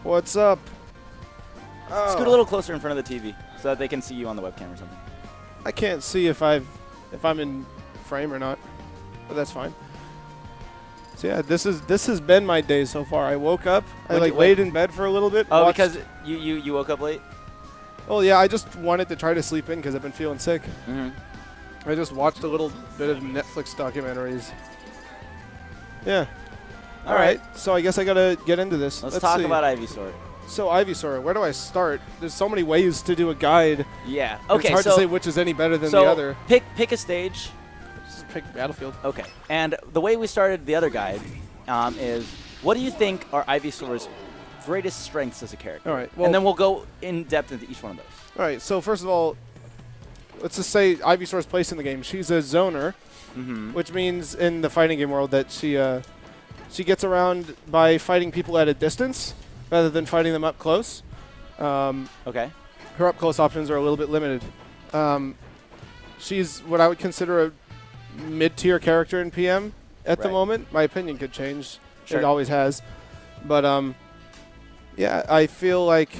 What's up? Oh. Scoot a little closer in front of the TV so that they can see you on the webcam or something. I can't see if I'm in frame or not, but that's fine. So yeah, this has been my day so far. I woke up, I laid in bed for a little bit. Oh, because you woke up late? Oh yeah, I just wanted to try to sleep in because I've been feeling sick. Mm-hmm. I just watched a little bit of Netflix documentaries. Yeah. All right. So I guess I gotta get into this. Let's talk about Ivysaur. So Ivysaur, where do I start? There's so many ways to do a guide. Yeah. Okay. It's hard to say which is any better than the other. Pick a stage. Just pick Battlefield. Okay. And the way we started the other guide is, what do you think are Ivysaur's greatest strengths as a character? All right. Well, and then we'll go in depth into each one of those. All right. So first of all, let's just say Ivysaur's place in the game. She's a zoner, which means in the fighting game world that she gets around by fighting people at a distance rather than fighting them up close. Okay. Her up close options are a little bit limited. She's what I would consider a mid-tier character in PM at the moment. My opinion could change. Sure. It always has. But yeah, I feel like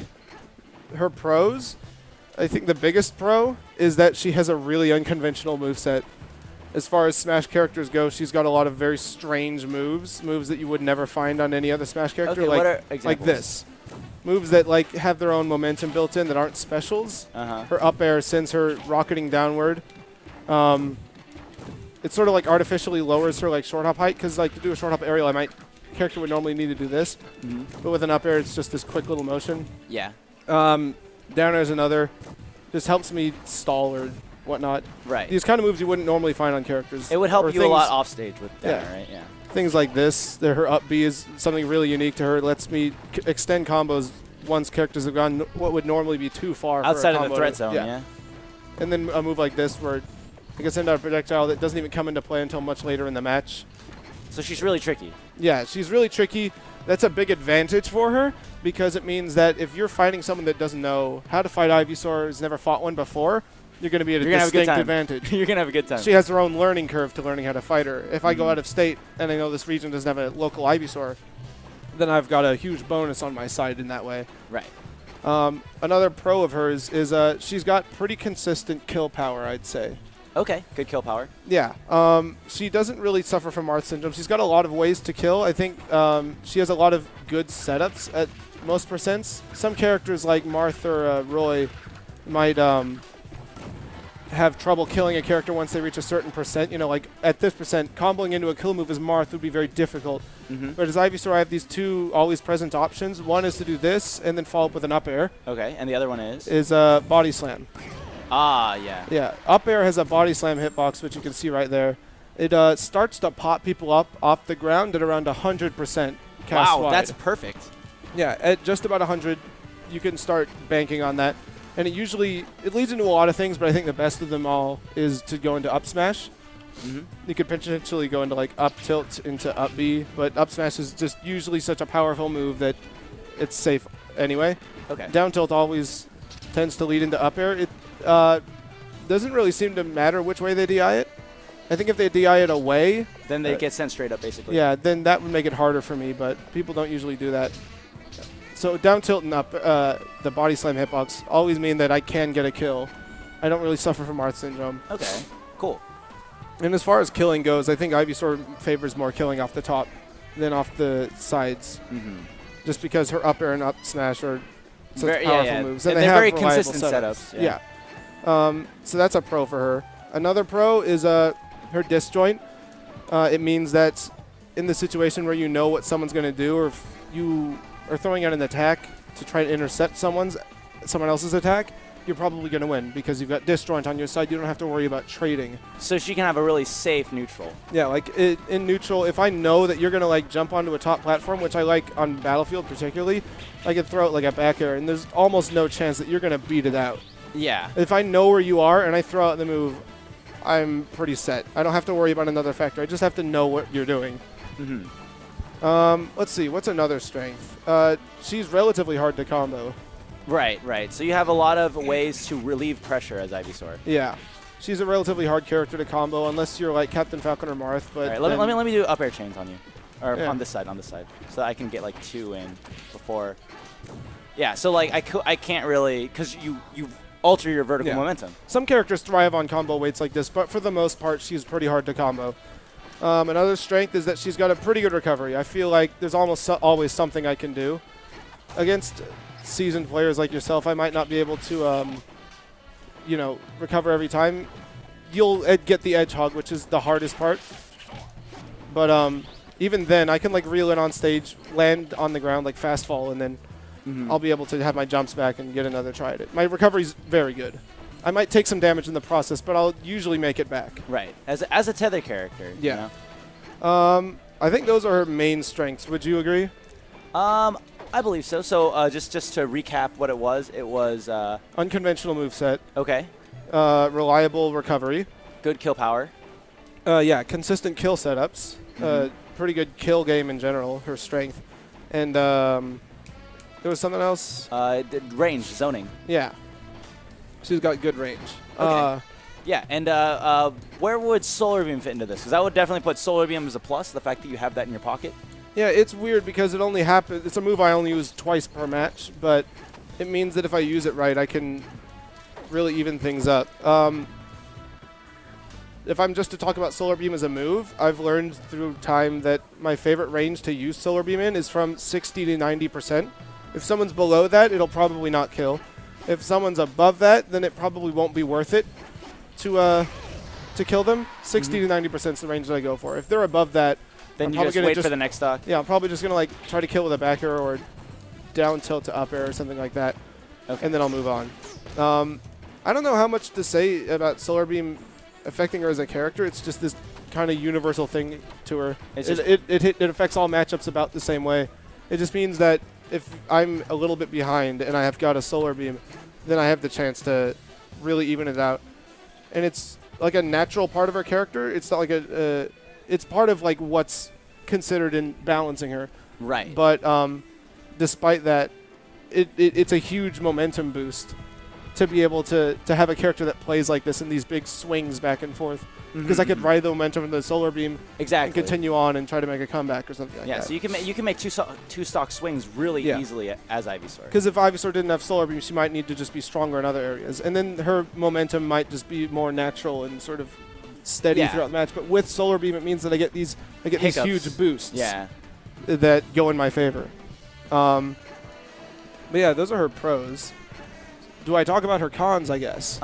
her pros, I think the biggest pro is that she has a really unconventional moveset. As far as Smash characters go, she's got a lot of very strange moves that you would never find on any other Smash character. Okay, like, what are examples? Like this. Moves that like have their own momentum built in that aren't specials. Her up air sends her rocketing downward. It sort of like artificially lowers her like short hop height because like to do a short hop aerial, character would normally need to do this, but with an up air, it's just this quick little motion. Yeah. Down air is another. Just helps me stall or whatnot. Right. These kind of moves you wouldn't normally find on characters. It would help you a lot off stage with down air, right? Yeah. Things like this. Her up B is something really unique to her. It lets me extend combos once characters have gone what would normally be too far. Outside for a of the threat zone, yeah. And then a move like this where I can send out a projectile that doesn't even come into play until much later in the match. So she's really tricky. Yeah, she's really tricky. That's a big advantage for her because it means that if you're fighting someone that doesn't know how to fight Ivysaur, has never fought one before, you're going to be at a distinct advantage. You're going to have a good time. She has her own learning curve to learning how to fight her. If I go out of state and I know this region doesn't have a local Ivysaur, then I've got a huge bonus on my side in that way. Right. Another pro of hers is she's got pretty consistent kill power, I'd say. Okay, good kill power. Yeah. She doesn't really suffer from Marth syndrome. She's got a lot of ways to kill. I think she has a lot of good setups at most percents. Some characters like Marth or Roy might have trouble killing a character once they reach a certain percent. You know, like at this percent, comboing into a kill move as Marth would be very difficult. But as Ivysaur, I have these two always present options. One is to do this and then follow up with an up air. Okay, and the other one is? Is body slam. Ah, yeah. Yeah, up air has a body slam hitbox, which you can see right there. It starts to pop people up off the ground at around 100% cast Wow, wide. that's perfect. Yeah, at just about 100, you can start banking on that. And it leads into a lot of things, but I think the best of them all is to go into up smash. You could potentially go into like up tilt into up B, but up smash is just usually such a powerful move that it's safe anyway. Okay. Down tilt always tends to lead into up air. It doesn't really seem to matter which way they DI it. I think if they DI it away, then they get sent straight up, basically. Yeah, then that would make it harder for me, but people don't usually do that. So down tilt and up, the body slam hitbox always mean that I can get a kill. I don't really suffer from Marth syndrome. Okay, cool. And as far as killing goes, I think Ivysaur favors more killing off the top than off the sides. Just because her up air and up smash are such powerful moves. And they're have very reliable consistent setups. Yeah. So that's a pro for her. Another pro is her disjoint. It means that in the situation where you know what someone's going to do, or if you are throwing out an attack to try to intercept someone else's attack, you're probably going to win because you've got disjoint on your side. You don't have to worry about trading. So she can have a really safe neutral. Yeah, like in neutral, if I know that you're going to like jump onto a top platform, which I like on Battlefield particularly, I can throw it like a back air, and there's almost no chance that you're going to beat it out. Yeah. If I know where you are and I throw out the move, I'm pretty set. I don't have to worry about another factor. I just have to know what you're doing. Let's see. What's another strength? She's relatively hard to combo. Right. So you have a lot of ways to relieve pressure as Ivysaur. Yeah. She's a relatively hard character to combo unless you're like Captain Falcon or Marth. But all right, let me do up air chains on you. or Yeah. on this side, so I can get like 2 in before. Yeah, so like I can't really, because you alter your vertical momentum. Some characters thrive on combo weights like this, but for the most part, she's pretty hard to combo. Another strength is that she's got a pretty good recovery. I feel like there's almost always something I can do. Against seasoned players like yourself, I might not be able to, recover every time. You'll get the edge hog, which is the hardest part. But even then, I can like reel in on stage, land on the ground, like fast fall, and then I'll be able to have my jumps back and get another try at it. My recovery's very good. I might take some damage in the process, but I'll usually make it back. Right. As a tether character. Yeah. You know? I think those are her main strengths. Would you agree? I believe so. So just to recap what it was Unconventional moveset. Okay. Reliable recovery. Good kill power. Yeah, consistent kill setups. Pretty good kill game in general, her strength. And there was something else. Range, zoning. Yeah. She's got good range. Okay. Yeah, and where would Solar Beam fit into this? Because I would definitely put Solar Beam as a plus, the fact that you have that in your pocket. Yeah, it's weird because it only happens. It's a move I only use twice per match, but it means that if I use it right, I can really even things up. If I'm just to talk about Solar Beam as a move, I've learned through time that my favorite range to use Solar Beam in is from 60 to 90%. If someone's below that, it'll probably not kill. If someone's above that, then it probably won't be worth it to kill them. 60 to 90% is the range that I go for. If they're above that, then I'm you probably just wait for the next stock. Yeah, I'm probably just gonna like try to kill with a back air or down tilt to up air or something like that, and then I'll move on. I don't know how much to say about Solar Beam affecting her as a character. It's just this kind of universal thing to her. It affects all matchups about the same way. It just means that if I'm a little bit behind and I have got a Solar Beam, then I have the chance to really even it out. And it's like a natural part of her character. It's not like it's part of like what's considered in balancing her. Right. But despite that, it's a huge momentum boost to be able to have a character that plays like this in these big swings back and forth. Because I could ride the momentum of the Solar Beam and continue on and try to make a comeback or something like that. Yeah, so you can make two stock swings really easily as Ivysaur. Because if Ivysaur didn't have Solar Beam, she might need to just be stronger in other areas. And then her momentum might just be more natural and sort of steady throughout the match. But with Solar Beam, it means that I get these huge boosts that go in my favor. But yeah, those are her pros. Do I talk about her cons, I guess?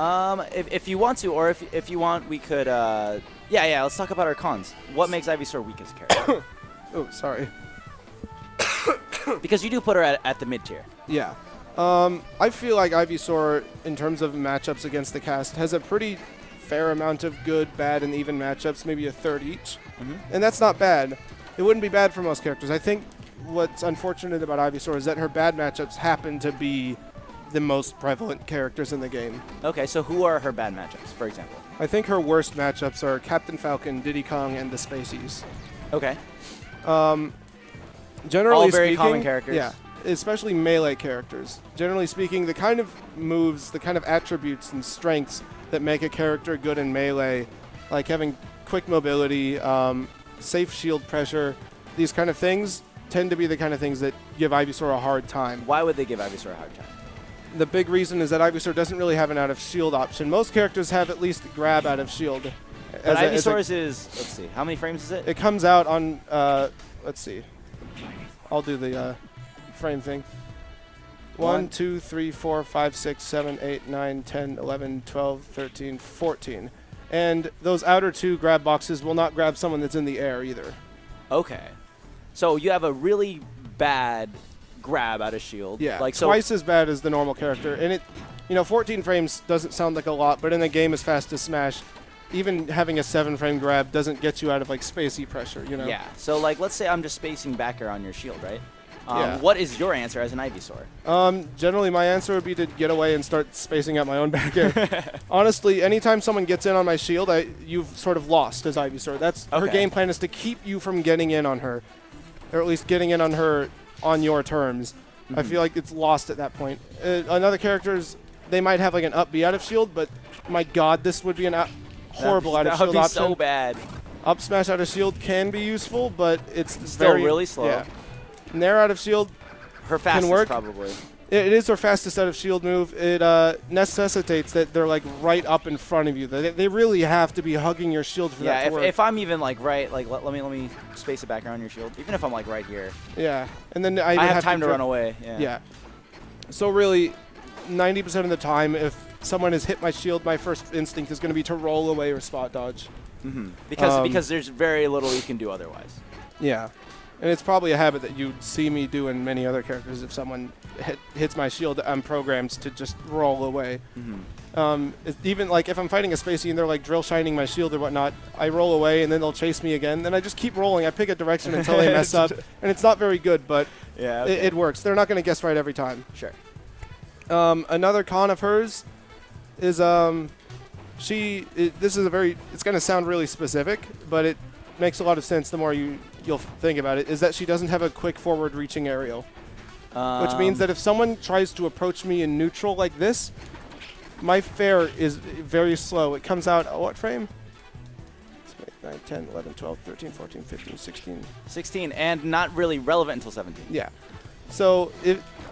If you want to, or if you want, we could. Let's talk about her cons. What makes Ivysaur weak as a character? Oh, sorry. Because you do put her at the mid tier. Yeah. I feel like Ivysaur, in terms of matchups against the cast, has a pretty fair amount of good, bad, and even matchups, maybe a third each. And that's not bad. It wouldn't be bad for most characters. I think what's unfortunate about Ivysaur is that her bad matchups happen to be the most prevalent characters in the game. Okay, so who are her bad matchups, for example? I think her worst matchups are Captain Falcon, Diddy Kong, and the Spaceys. Okay. Generally all very speaking, common characters. Yeah, especially melee characters. Generally speaking, the kind of moves, the kind of attributes and strengths that make a character good in melee, like having quick mobility, safe shield pressure, these kind of things tend to be the kind of things that give Ivysaur a hard time. Why would they give Ivysaur a hard time? The big reason is that Ivysaur doesn't really have an out of shield option. Most characters have at least grab out of shield. But Ivysaur's is, let's see, how many frames is it? It comes out on, let's see. I'll do the frame thing. 1, 2, 3, 4, 5, 6, 7, 8, 9, 10, 11, 12, 13, 14. And those outer two grab boxes will not grab someone that's in the air either. Okay. So you have a really bad grab out of shield. Yeah, like twice as bad as the normal character. And 14 frames doesn't sound like a lot, but in a game as fast as Smash, even having a 7-frame grab doesn't get you out of like spacey pressure, you know? Yeah, so like let's say I'm just spacing back air on your shield, right? Yeah. What is your answer as an Ivysaur? Generally my answer would be to get away and start spacing out my own back air. Honestly, anytime someone gets in on my shield, you've sort of lost as Ivysaur. That's her game plan is to keep you from getting in on her, or at least getting in on her on your terms. I feel like it's lost at that point. Another characters, they might have like an up B out of shield, but my god, this would be an horrible out of shield option. That would be so bad. Up smash out of shield can be useful, but it's still very really slow. Yeah. Nair out of shield Her fastest work. probably. It is her fastest out of shield move. It necessitates that they're like right up in front of you. They really have to be hugging your shield for that to work. If I'm even like right, like let me space it back around your shield. Even if I'm like right here. Yeah, and then I have time to run away. Yeah. So really, 90% of the time, if someone has hit my shield, my first instinct is going to be to roll away or spot dodge. Because there's very little you can do otherwise. Yeah. And it's probably a habit that you'd see me do in many other characters. If someone hits my shield, I'm programmed to just roll away. Even like if I'm fighting a Spacey and they're like drill shining my shield or whatnot, I roll away and then they'll chase me again. Then I just keep rolling. I pick a direction until they mess up. And it's not very good, but it works. They're not going to guess right every time. Sure. Another con of hers is this is it's going to sound really specific, but it makes a lot of sense the more you'll think about it, is that she doesn't have a quick forward reaching aerial. Which means that if someone tries to approach me in neutral like this, my fair is very slow. It comes out at what frame? 9, 10, 11, 12, 13, 14, 15, 16. 16, and not really relevant until 17. Yeah. So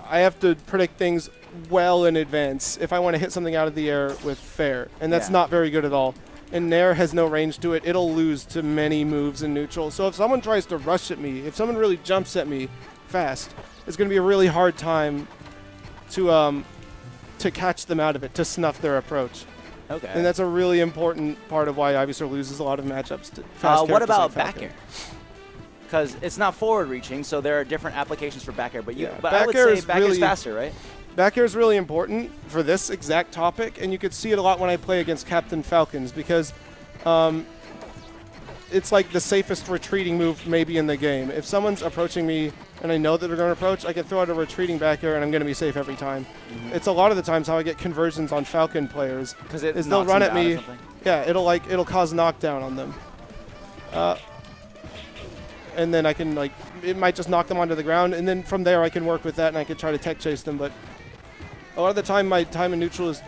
I have to predict things well in advance if I want to hit something out of the air with fair, and that's not very good at all. And Nair has no range to it. It'll lose to many moves in neutral. So if someone tries to rush at me, if someone really jumps at me fast, it's going to be a really hard time to catch them out of it, to snuff their approach. Okay. And that's a really important part of why Ivysaur loses a lot of matchups to fast what about like back air? Because it's not forward reaching, so there are different applications for back air. But back I would air say is back air is really faster, right? Back air is really important for this exact topic, and you could see it a lot when I play against Captain Falcons because it's like the safest retreating move maybe in the game. If someone's approaching me and I know that they're going to approach, I can throw out a retreating back air and I'm going to be safe every time. It's a lot of the times how I get conversions on Falcon players. Because they'll run at me. Yeah, it'll cause knockdown on them. And then I can it might just knock them onto the ground, and then from there I can work with that and I can try to tech chase them. But a lot of the time my time in neutral is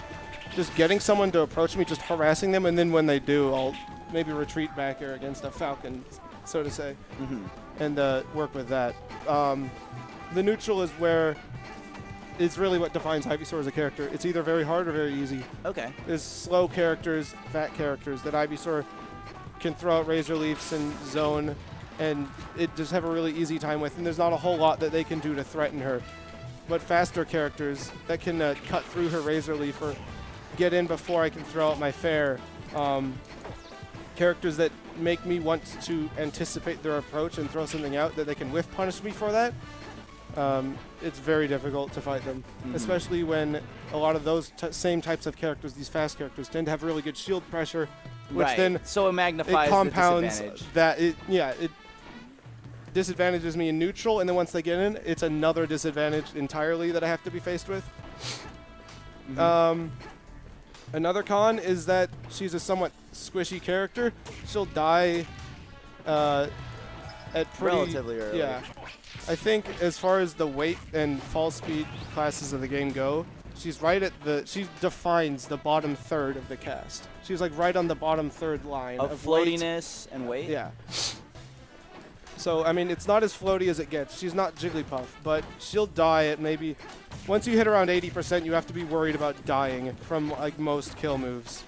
just getting someone to approach me, just harassing them, and then when they do, I'll maybe retreat back air against a Falcon, so to say, and work with that. The neutral is where it's really what defines Ivysaur as a character. It's either very hard or very easy. Okay. There's slow characters, fat characters that Ivysaur can throw out Razor Leafs and zone, and it just have a really easy time with, and there's not a whole lot that they can do to threaten her. But faster characters that can cut through her Razor Leaf or get in before I can throw out my fair, characters that make me want to anticipate their approach and throw something out that they can whiff punish me for that, it's very difficult to fight them, especially when a lot of those same types of characters, these fast characters, tend to have really good shield pressure, which then so it magnifies compounds the disadvantage. that it disadvantages me in neutral, and then once they get in, it's another disadvantage entirely that I have to be faced with. Another con is that she's a somewhat squishy character. She'll die at pretty relatively early. Yeah, I think as far as the weight and fall speed classes of the game go, she's right at she defines the bottom third of the cast. She's like right on the bottom third line of floatiness and weight. Yeah. So, I mean, it's not as floaty as it gets. She's not Jigglypuff, but she'll die at maybe... Once you hit around 80%, you have to be worried about dying from, like, most kill moves.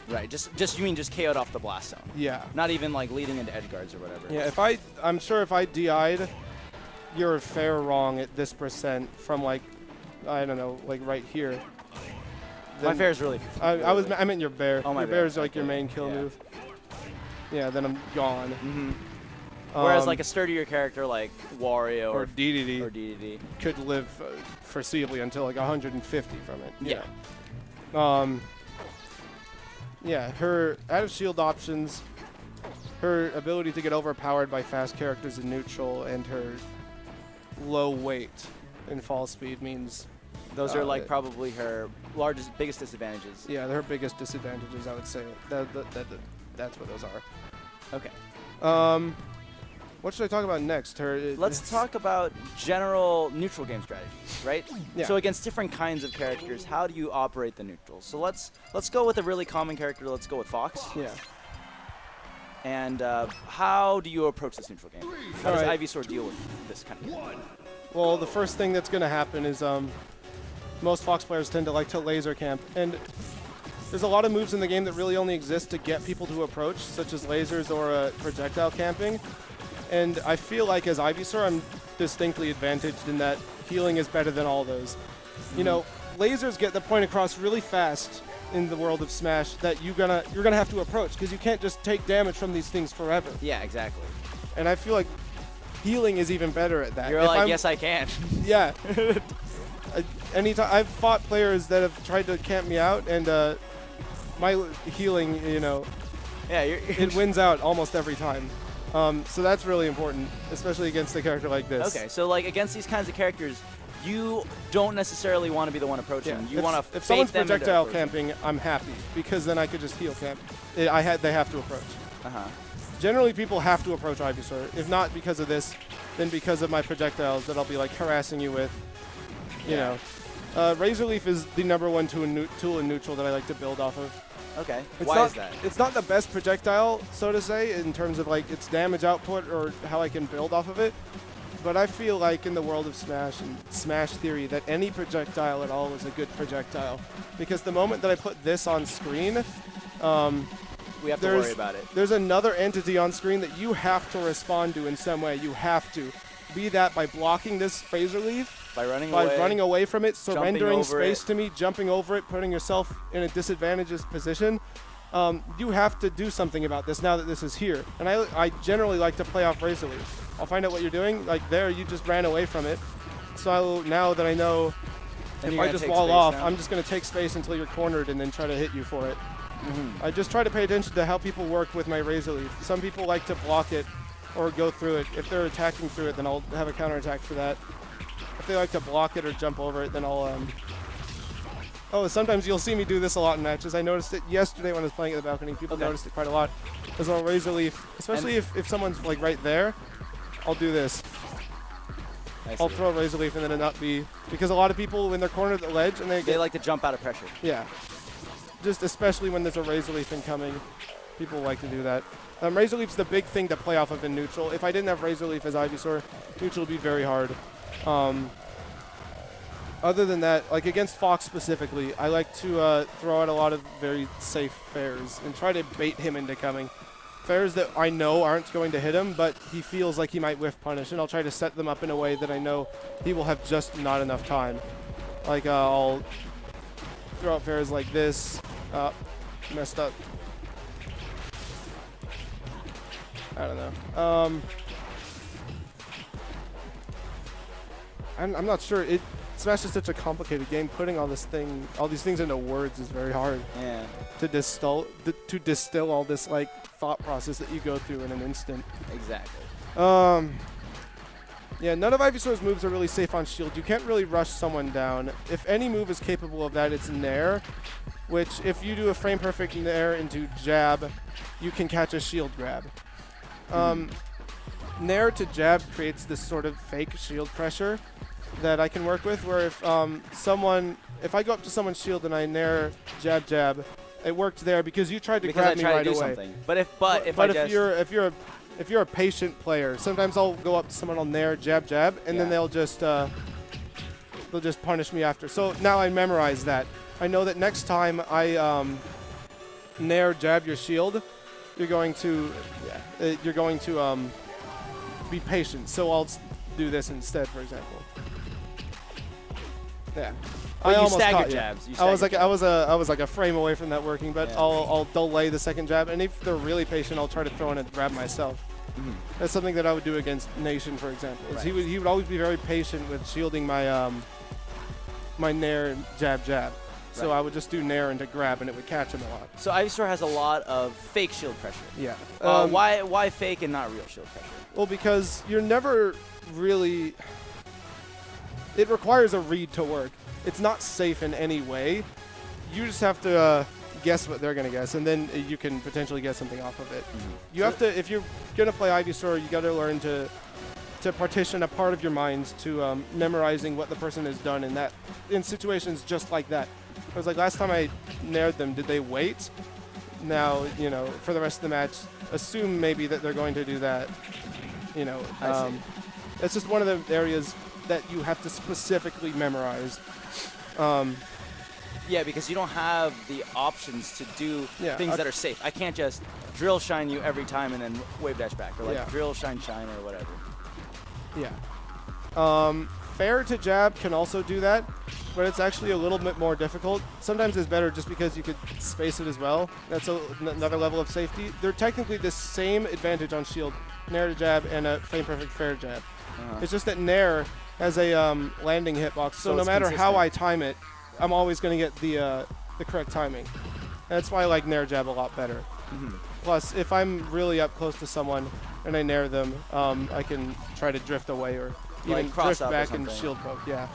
Right. You mean just KO'd off the blast zone? Yeah. Not even, like, leading into edge guards or whatever. Yeah, I'm sure if I DI'd, you're fair wrong at this percent from, like, I don't know, like, right here. My fair is really... I meant your bear. Oh, my your bear is, like, your main kill move. Yeah, then I'm gone. Whereas like a sturdier character like Wario or DDD could live foreseeably until like 150 from it. Yeah. Yeah, her out of shield options, her ability to get overpowered by fast characters in neutral, and her low weight and fall speed means those are like probably her biggest disadvantages. Yeah, they're her biggest disadvantages, I would say. That's what those are. Okay. What should I talk about next? Let's talk about general neutral game strategies, right? Yeah. So against different kinds of characters, how do you operate the neutrals? So let's go with a really common character. Let's go with Fox. Yeah. And how do you approach this neutral game? How does Alright. Ivysaur deal with this kind of game? Well, the first thing that's going to happen is most Fox players tend to like to laser camp. And there's a lot of moves in the game that really only exist to get people to approach, such as lasers or projectile camping. And I feel like as Ivysaur, I'm distinctly advantaged in that healing is better than all those. You know, lasers get the point across really fast in the world of Smash that you're gonna have to approach, because you can't just take damage from these things forever. Yeah, exactly. And I feel like healing is even better at that. You're like, yes, I can. Yeah. Anytime I've fought players that have tried to camp me out, and my healing, you know, Yeah, it wins out almost every time. So that's really important, especially against a character like this. Okay, so like against these kinds of characters, you don't necessarily want to be the one approaching. Yeah. You want to if someone's them into projectile approaching. camping, I'm happy, because then I could just heal camp. They have to approach. Uh-huh. Generally, people have to approach Ivysaur. If not because of this, then because of my projectiles that I'll be like harassing you with. You know, Razor Leaf is the #1 tool in neutral that I like to build off of. Okay. Why is that? It's not the best projectile, so to say, in terms of like its damage output or how I can build off of it. But I feel like in the world of Smash and Smash theory that any projectile at all is a good projectile. Because the moment that I put this on screen, we have to worry about it. There's another entity on screen that you have to respond to in some way. You have to. Be that by blocking this Razor Leaf, by running away from it, surrendering space it. to me, jumping over it, putting yourself in a disadvantaged position. You have to do something about this now that this is here. And I generally like to play off Razor Leaf. I'll find out what you're doing. Like there, you just ran away from it. So now that I know, And if I just wall off, I'm just going to take space until you're cornered and then try to hit you for it. I just try to pay attention to how people work with my Razor Leaf. Some people like to block it or go through it. If they're attacking through it, then I'll have a counterattack for that. If they like to block it or jump over it, then I'll Oh, sometimes you'll see me do this a lot in matches. I noticed it yesterday when I was playing at the balcony. People noticed it quite a lot. As I'll Razor Leaf, especially if someone's like right there, I'll do this. I'll throw a Razor Leaf and then it not be, because a lot of people when they're cornered at the ledge and they like to jump out of pressure. Yeah. Just especially when there's a Razor Leaf incoming, people like to do that. Razor Leaf's the big thing to play off of in neutral. If I didn't have Razor Leaf as Ivysaur, neutral would be very hard. Other than that, like against Fox specifically, I like to throw out a lot of very safe fairs and try to bait him into coming. Fairs that I know aren't going to hit him, but he feels like he might whiff punish, and I'll try to set them up in a way that I know he will have just not enough time. Like I'll throw out fairs like this. Messed up. I don't know. I'm not sure. Smash is such a complicated game. Putting all these things into words is very hard. Yeah. To distill all this like thought process that you go through in an instant. Exactly. Yeah, none of Ivysaur's moves are really safe on shield. You can't really rush someone down. If any move is capable of that, it's Nair, which if you do a frame perfect Nair into jab, you can catch a shield grab. Nair to jab creates this sort of fake shield pressure that I can work with, where if I go up to someone's shield and I Nair jab, it worked there because you tried to grab me right away. Something. But if you're a patient player, sometimes I'll go up to someone, I'll Nair jab, and then they'll just punish me after. So now I memorize that. I know that next time I Nair jab your shield, you're going to be patient. So I'll do this instead, for example. Yeah. Well, I you almost stagger caught jabs. You. I was like a frame away from that working, but I'll delay the second jab, and if they're really patient, I'll try to throw in a grab myself. That's something that I would do against Nation, for example. Right. He would always be very patient with shielding my my Nair jab. So I would just do Nair into grab, and it would catch him a lot. So Ivysaur has a lot of fake shield pressure. Yeah. Why fake and not real shield pressure? Well, because you're never really. It requires a read to work. It's not safe in any way. You just have to guess what they're going to guess, and then you can potentially get something off of it. You have to, if you're going to play Ivysaur, you got to learn to partition a part of your mind to memorizing what the person has done in situations just like that. It was like last time I Naired them, did they wait? now, you know, for the rest of the match, assume maybe that they're going to do that. You know, I see. it's just one of the areas that you have to specifically memorize. Yeah, because you don't have the options to do things that are safe. I can't just drill shine you every time and then wave dash back, or like drill shine or whatever. Yeah. Fair to jab can also do that, but it's actually a little bit more difficult. Sometimes it's better just because you could space it as well. That's another level of safety. They're technically the same advantage on shield, nair to jab and a frame perfect fair jab. It's just that nair has a landing hitbox, so no matter how I time it, I'm always going to get the correct timing. That's why I like nair jab a lot better. Plus, if I'm really up close to someone and I nair them, I can try to drift away or even like cross drift back and shield poke. Yeah.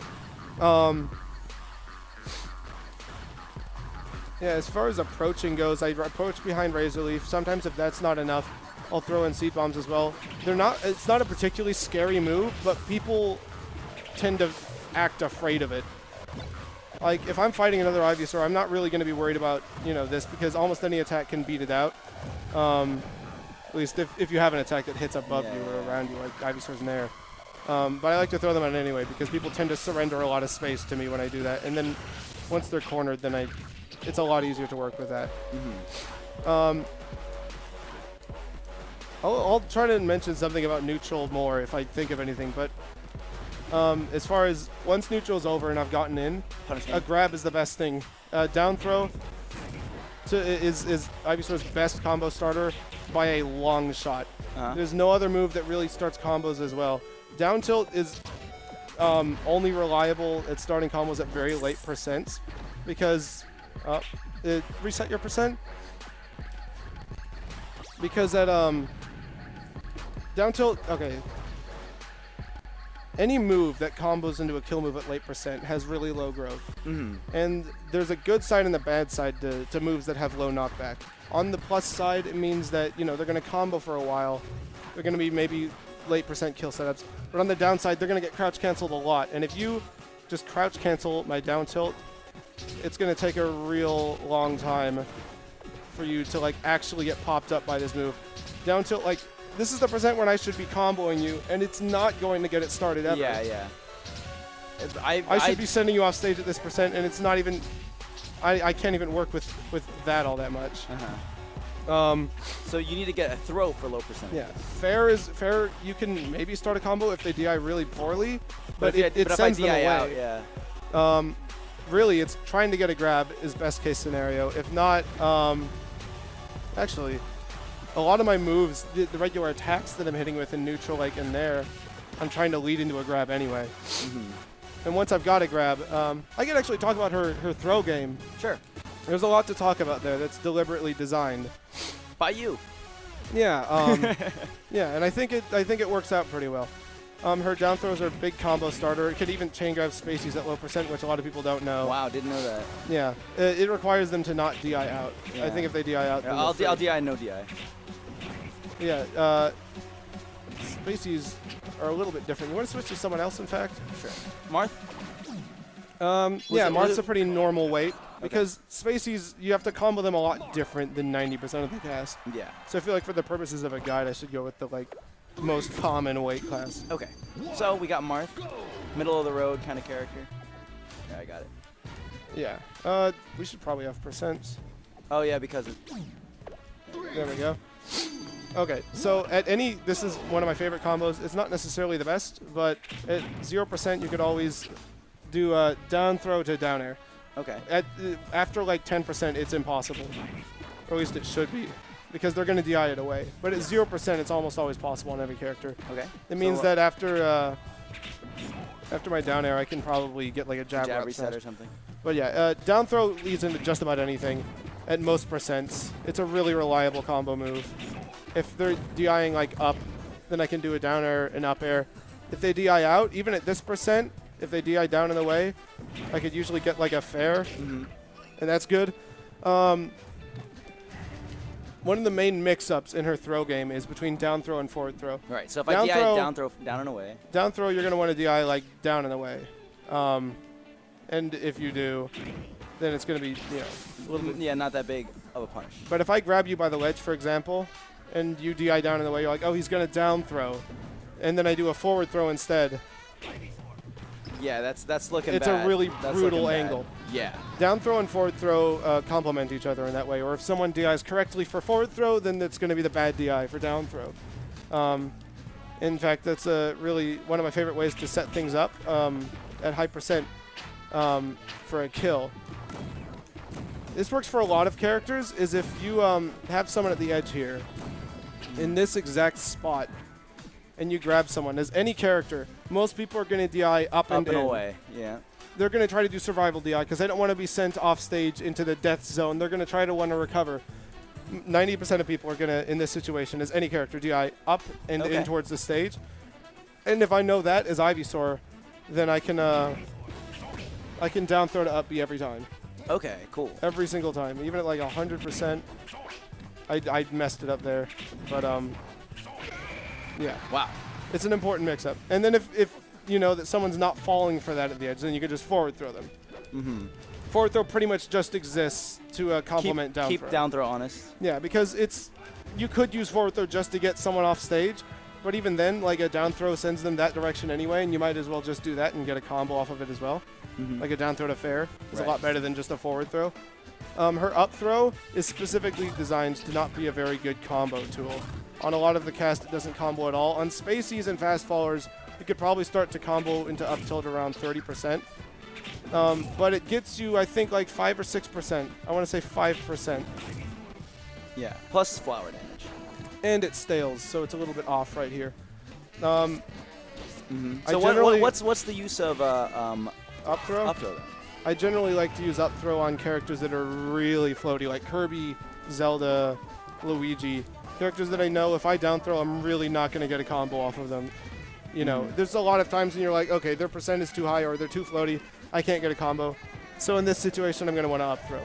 Yeah, as far as approaching goes, I approach behind Razor Leaf. Sometimes if that's not enough, I'll throw in seed bombs as well. It's not a particularly scary move, but people tend to act afraid of it. Like, if I'm fighting another Ivysaur, I'm not really going to be worried about, you know, this, because almost any attack can beat it out. At least if you have an attack that hits above you or around you, like Ivysaur's nair. But I like to throw them out anyway, because people tend to surrender a lot of space to me when I do that. And then once they're cornered, then it's a lot easier to work with that. I'll try to mention something about neutral more if I think of anything, but as far as once neutral's over and I've gotten in, a grab is the best thing. Down throw is Ivysaur's best combo starter by a long shot. There's no other move that really starts combos as well. Down tilt is only reliable at starting combos at very late percents, because reset your percent. Because at down tilt, okay. Any move that combos into a kill move at late percent has really low growth. And there's a good side and a bad side to moves that have low knockback. On the plus side, it means that, you know, they're going to combo for a while. They're going to be maybe late percent kill setups. But on the downside, they're going to get crouch canceled a lot. And if you just crouch cancel my down tilt, it's going to take a real long time for you to, like, actually get popped up by this move. Down tilt, like, this is the percent when I should be comboing you, and it's not going to get it started ever. Yeah. I should be sending you off stage at this percent, and it's not even... I can't even work with that all that much. So you need to get a throw for low percentage. Yeah. Fair, you can maybe start a combo if they DI really poorly, but it sends them away. Out, really, it's trying to get a grab is best case scenario. If not, actually, a lot of my moves, the regular attacks that I'm hitting with in neutral, like in there, I'm trying to lead into a grab anyway. And once I've got a grab, I can actually talk about her throw game. Sure. There's a lot to talk about there that's deliberately designed. By you. Yeah. Yeah, and I think it works out pretty well. Her down throws are a big combo starter. It could even chain grab spacies at low percent, which a lot of people don't know. Wow, didn't know that. Yeah, it requires them to not DI out. Yeah. I think if they DI out, I'll DI, no DI. Yeah, spacies are a little bit different. You want to switch to someone else, in fact? Sure. Marth? Yeah, Marth's a pretty normal weight. Because spacies, you have to combo them a lot different than 90% of the cast. Yeah. So I feel like for the purposes of a guide, I should go with the most common weight class. Okay. So we got Marth, middle of the road kind of character. Yeah, I got it. Yeah. We should probably have percents. Oh yeah, because There we go. Okay, so this is one of my favorite combos. It's not necessarily the best, but at 0% you could always do down throw to down air. Okay. After like 10%, it's impossible. Or at least it should be, because they're going to DI it away. But at 0%, it's almost always possible on every character. Okay. It means that after my down air, I can probably get like a jab reset or something. But yeah, down throw leads into just about anything at most percents. It's a really reliable combo move. If they're DIing like up, then I can do a down air and up air. If they DI out, even at this percent, if they DI down in the way, I could usually get like a fair, and that's good. One of the main mix-ups in her throw game is between down throw and forward throw. Right, so if I DI down throw down and away. Down throw, you're going to want to DI like down and away. And if you do, then it's going to be, you know, a little bit. Yeah, not that big of a punish. But if I grab you by the ledge, for example, and you DI down in the way, you're like, oh, he's going to down throw. And then I do a forward throw instead. Yeah, that's looking it's bad. It's a really that's brutal angle. Yeah. Down throw and forward throw complement each other in that way. Or if someone DIs correctly for forward throw, then it's going to be the bad DI for down throw. In fact, that's really one of my favorite ways to set things up at high percent for a kill. This works for a lot of characters, is if you have someone at the edge here, in this exact spot, and you grab someone, as any character, most people are going to DI up and in. away, yeah. They're going to try to do survival DI because they don't want to be sent off stage into the death zone. They're going to try to want to recover. 90% of people are going to, in this situation, as any character, DI up and in towards the stage. And if I know that as Ivysaur, then I can down throw to up B every time. Okay, cool. Every single time, even at like 100%. I messed it up there, but yeah. Wow. It's an important mix-up. And then if you know that someone's not falling for that at the edge, then you can just forward throw them. Mm-hmm. Forward throw pretty much just exists to complement down throw. Keep down throw honest. Yeah, because you could use forward throw just to get someone off stage, but even then, like a down throw sends them that direction anyway, and you might as well just do that and get a combo off of it as well. Mm-hmm. Like a down throw to fair is a lot better than just a forward throw. Her up throw is specifically designed to not be a very good combo tool. On a lot of the cast, it doesn't combo at all. On Spaceys and Fast Fallers, you could probably start to combo into up tilt around 30%. But it gets you, I think, like 5 or 6%. I want to say 5%. Yeah, plus flower damage. And it stales, so it's a little bit off right here. So what's the use of up throw? Up throw then? I generally like to use up throw on characters that are really floaty, like Kirby, Zelda, Luigi. Characters that I know if I down throw, I'm really not going to get a combo off of them. You know, there's a lot of times when you're like, okay, their percent is too high or they're too floaty. I can't get a combo. So in this situation, I'm going to want to up throw.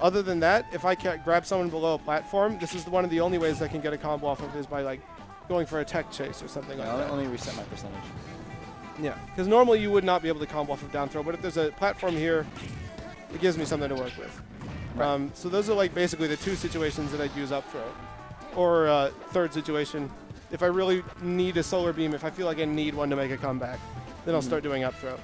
Other than that, if I can't grab someone below a platform, this is one of the only ways I can get a combo off of is by like going for a tech chase or something like that. Let me reset my percentage. Yeah, because normally you would not be able to combo off of down throw, but if there's a platform here, it gives me something to work with. Right. So those are like basically the two situations that I'd use up throw. Or third situation, if I really need a solar beam, if I feel like I need one to make a comeback, then I'll start doing up throw.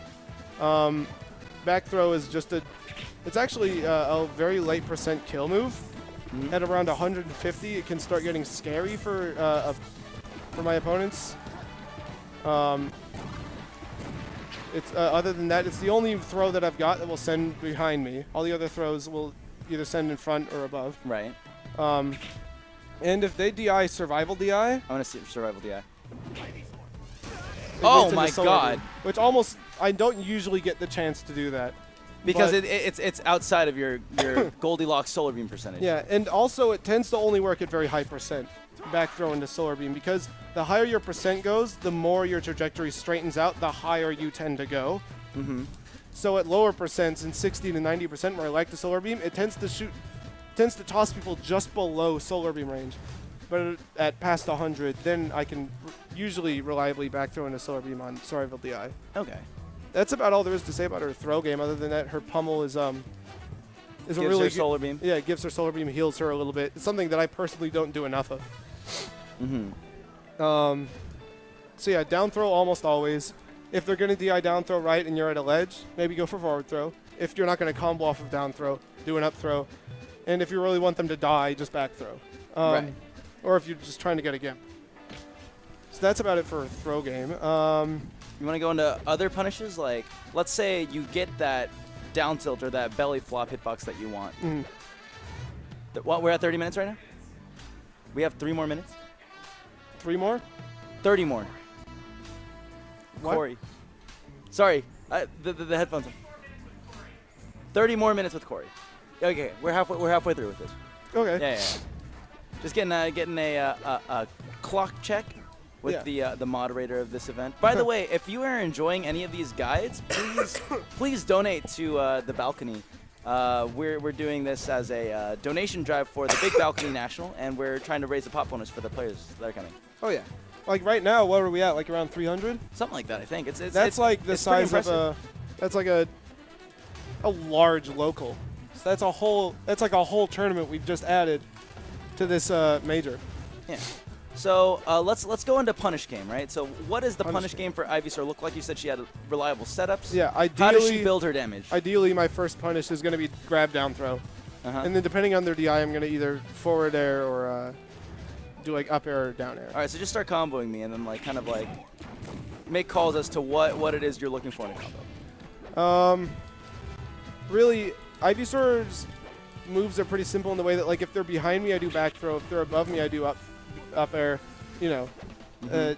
Back throw is just it's actually a very late percent kill move. At around 150, it can start getting scary for my opponents. Other than that, it's the only throw that I've got that will send behind me. All the other throws will either send in front or above. Right. And if they DI survival DI, I want to see survival DI. Oh my god! Which almost I don't usually get the chance to do that because it's outside of your Goldilocks solar beam percentage. Yeah, and also it tends to only work at very high percent. Back throw into solar beam because the higher your percent goes, the more your trajectory straightens out, the higher you tend to go. So at lower percents, in 60 to 90% where I like the solar beam, it tends to toss people just below solar beam range. But at past 100, then I can usually reliably back throw into solar beam on survival DI. Okay. That's about all there is to say about her throw game. Other than that, her pummel is a really gives her solar beam. Yeah, it gives her solar beam, heals her a little bit. It's something that I personally don't do enough of. So yeah, down throw almost always. If they're going to DI down throw right and you're at a ledge, maybe go for forward throw. If you're not going to combo off of down throw, do an up throw. And if you really want them to die, just back throw. Right. Or if you're just trying to get a gimp. So that's about it for a throw game. You want to go into other punishes? Like, let's say you get that down tilt or that belly flop hitbox that you want. We're at 30 minutes right now? We have 3 more minutes? 3 more? 30 more. What? Corey. Sorry, the headphones. 30 more minutes with Corey. Okay, we're halfway through with this. Okay. Yeah. Just getting a clock check with the moderator of this event. By the way, if you are enjoying any of these guides, please donate to the balcony. We're doing this as a donation drive for the Big Balcony National, and we're trying to raise the pop bonus for the players that are coming. Oh yeah. Like right now, what are we at? Like around 300? Something like that, I think. It's like the size of a. That's like a a large local. So that's like a whole tournament we've just added to this major. Yeah. So let's go into Punish Game, right? So what does the Punish Game game for Ivysaur look like? You said she had reliable setups. Yeah, ideally. How does she build her damage? Ideally, my first punish is going to be grab down throw. And then depending on their DI, I'm going to either forward air or do like up air or down air. All right, so just start comboing me and then like kind of like make calls as to what it is you're looking for in a combo. Really, Ivysaur's moves are pretty simple in the way that like if they're behind me, I do back throw. If they're above me, I do up air. You know,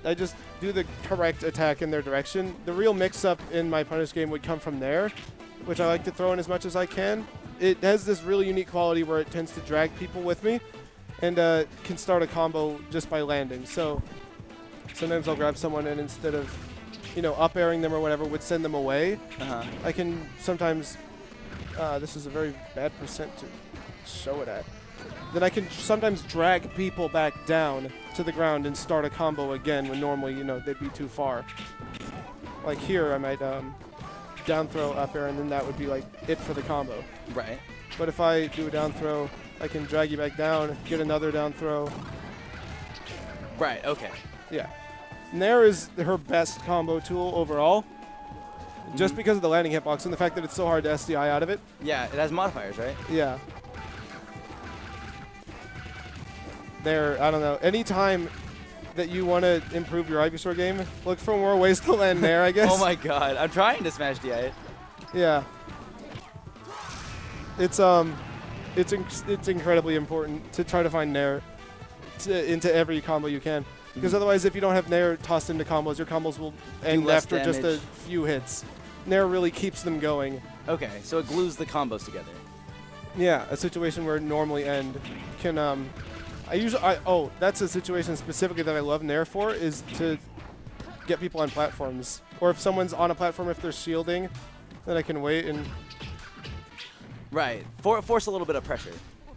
I just do the correct attack in their direction. The real mix-up in my punish game would come from there, which I like to throw in as much as I can. It has this really unique quality where it tends to drag people with me and can start a combo just by landing. So sometimes I'll grab someone and instead of, you know, up airing them or whatever would send them away, I can sometimes, this is a very bad percent to show it at, then I can sometimes drag people back down to the ground and start a combo again when normally, you know, they'd be too far. Like here, I might down throw, up air, and then that would be like it for the combo. Right. But if I do a down throw, I can drag you back down, get another down throw. Right, okay. Yeah. Nair is her best combo tool overall, just because of the landing hitbox and the fact that it's so hard to SDI out of it. Yeah, it has modifiers, right? Yeah. There, I don't know. Anytime that you want to improve your Ivysaur game, look for more ways to land Nair, I guess. Oh my god, I'm trying to smash DI it. Yeah. It's incredibly important to try to find Nair into every combo you can. Because otherwise, if you don't have Nair tossed into combos, your combos will end after just a few hits. Nair really keeps them going. Okay, so it glues the combos together. Yeah, a situation where it normally end can that's a situation specifically that I love Nair for, is to get people on platforms. Or if someone's on a platform, if they're shielding, then I can wait and... Right, force a little bit of pressure.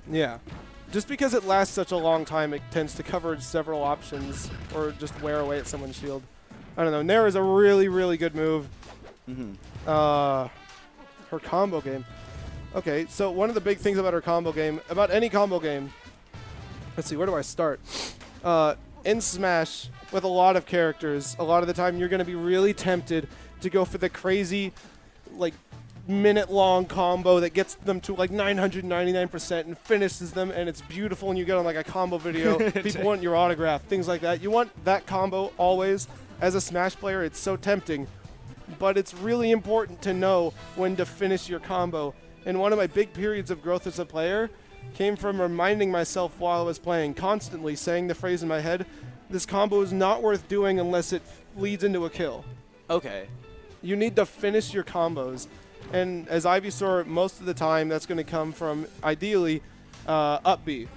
Yeah. Just because it lasts such a long time, it tends to cover several options or just wear away at someone's shield. I don't know. Nair is a really, really good move. Her combo game. Okay, so one of the big things about her combo game, about any combo game, let's see, where do I start? In Smash, with a lot of characters, a lot of the time you're going to be really tempted to go for the crazy, like, minute-long combo that gets them to like 999% and finishes them, and it's beautiful, and you get on like a combo video. People want your autograph, things like that. You want that combo always. As a Smash player, it's so tempting, but it's really important to know when to finish your combo. And one of my big periods of growth as a player came from reminding myself while I was playing, constantly saying the phrase in my head, this combo is not worth doing unless it leads into a kill. Okay. You need to finish your combos. And as Ivysaur, most of the time, that's going to come from, ideally, up B.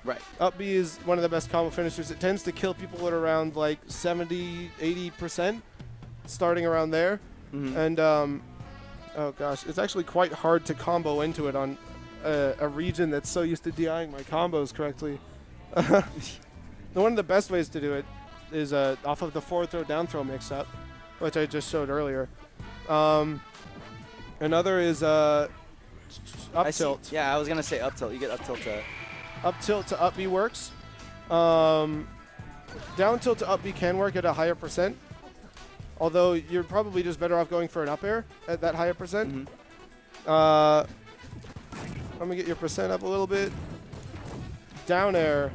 Right. Up B is one of the best combo finishers. It tends to kill people at around like 70, 80%, starting around there. And, oh gosh, it's actually quite hard to combo into it on a region that's so used to DIing my combos correctly. One of the best ways to do it is off of the forward throw, down throw mix-up, which I just showed earlier. Another is up tilt. Yeah, I was gonna say up tilt. You get up tilt to up tilt to up B works. Down tilt to up B can work at a higher percent. Although you're probably just better off going for an up air at that higher percent. I'm gonna get your percent up a little bit. Down air,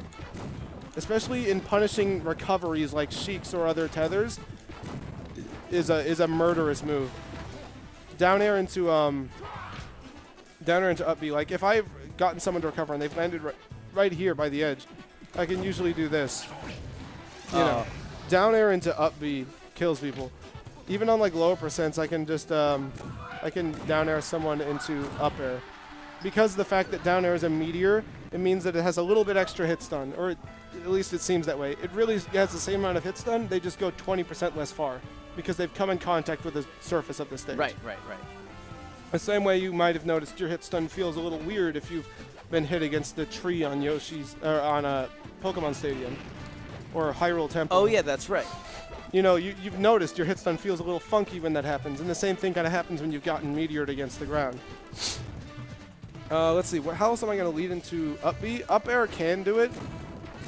especially in punishing recoveries like sheiks or other tethers, is a murderous move. Down air into up B. Like if I've gotten someone to recover and they've landed right here by the edge, I can usually do this. You know, down air into up B kills people. Even on like lower percents, I can just I can down air someone into up air. Because of the fact that down air is a meteor, it means that it has a little bit extra hit stun, or at least it seems that way. It really has the same amount of hit stun, they just go 20% less far, because they've come in contact with the surface of the stage. Right. The same way you might have noticed your hit stun feels a little weird if you've been hit against the tree on Yoshi's, or on a Pokemon Stadium, or Hyrule Temple. Oh yeah, that's right. you know, you've noticed your hit stun feels a little funky when that happens, and the same thing kind of happens when you've gotten meteored against the ground. Let's see, how else am I going to lead into up B? Up air can do it.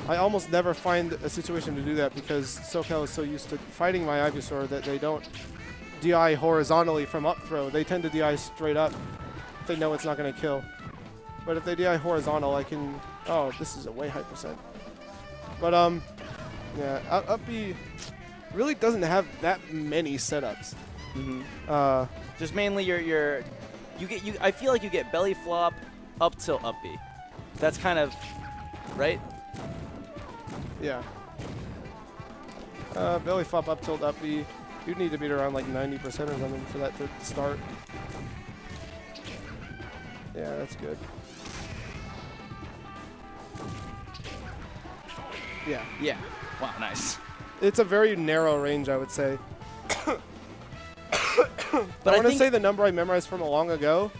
I almost never find a situation to do that because SoCal is so used to fighting my Ivysaur that they don't DI horizontally from up throw. They tend to DI straight up if they know it's not going to kill. But if they DI horizontal, I can... Oh, this is a way high percent. But, yeah, up B really doesn't have that many setups. Just mainly I feel like you get belly flop, up tilt, up B. That's kind of, right? Yeah. Belly flop, up tilt, up B. You'd need to beat around like 90% or something for that to start. Yeah, that's good. Yeah. Yeah. Wow, nice. It's a very narrow range, I would say. But I want to say the number I memorized from a long ago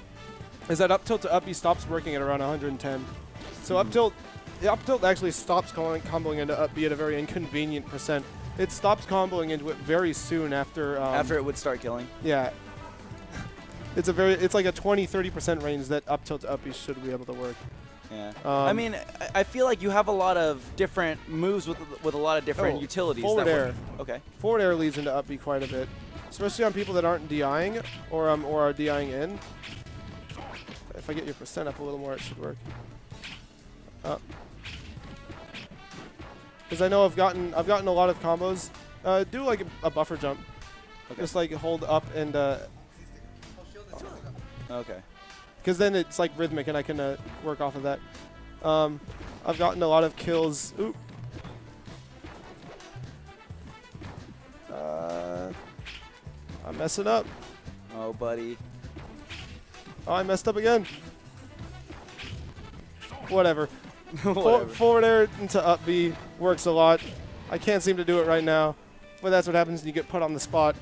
is that up tilt to up B stops working at around 110. So up tilt actually stops comboing into up B at a very inconvenient percent. It stops comboing into it very soon after. After it would start killing. Yeah. It's like a 20-30% range that up tilt to up B should be able to work. Yeah. I mean, I feel like you have a lot of different moves with a lot of different utilities. Forward air. Okay. Forward air leads into up B quite a bit, especially on people that aren't DIing or are DIing in. If I get your percent up a little more, it should work. Because I know I've gotten a lot of combos. Do like a buffer jump. Okay. Just like hold up and. Okay. Because then it's like rhythmic and I can work off of that. I've gotten a lot of kills. Oop. I'm messing up. Oh, buddy. Oh, I messed up again. Whatever. Whatever. Forward air into up B works a lot. I can't seem to do it right now, but that's what happens when you get put on the spot.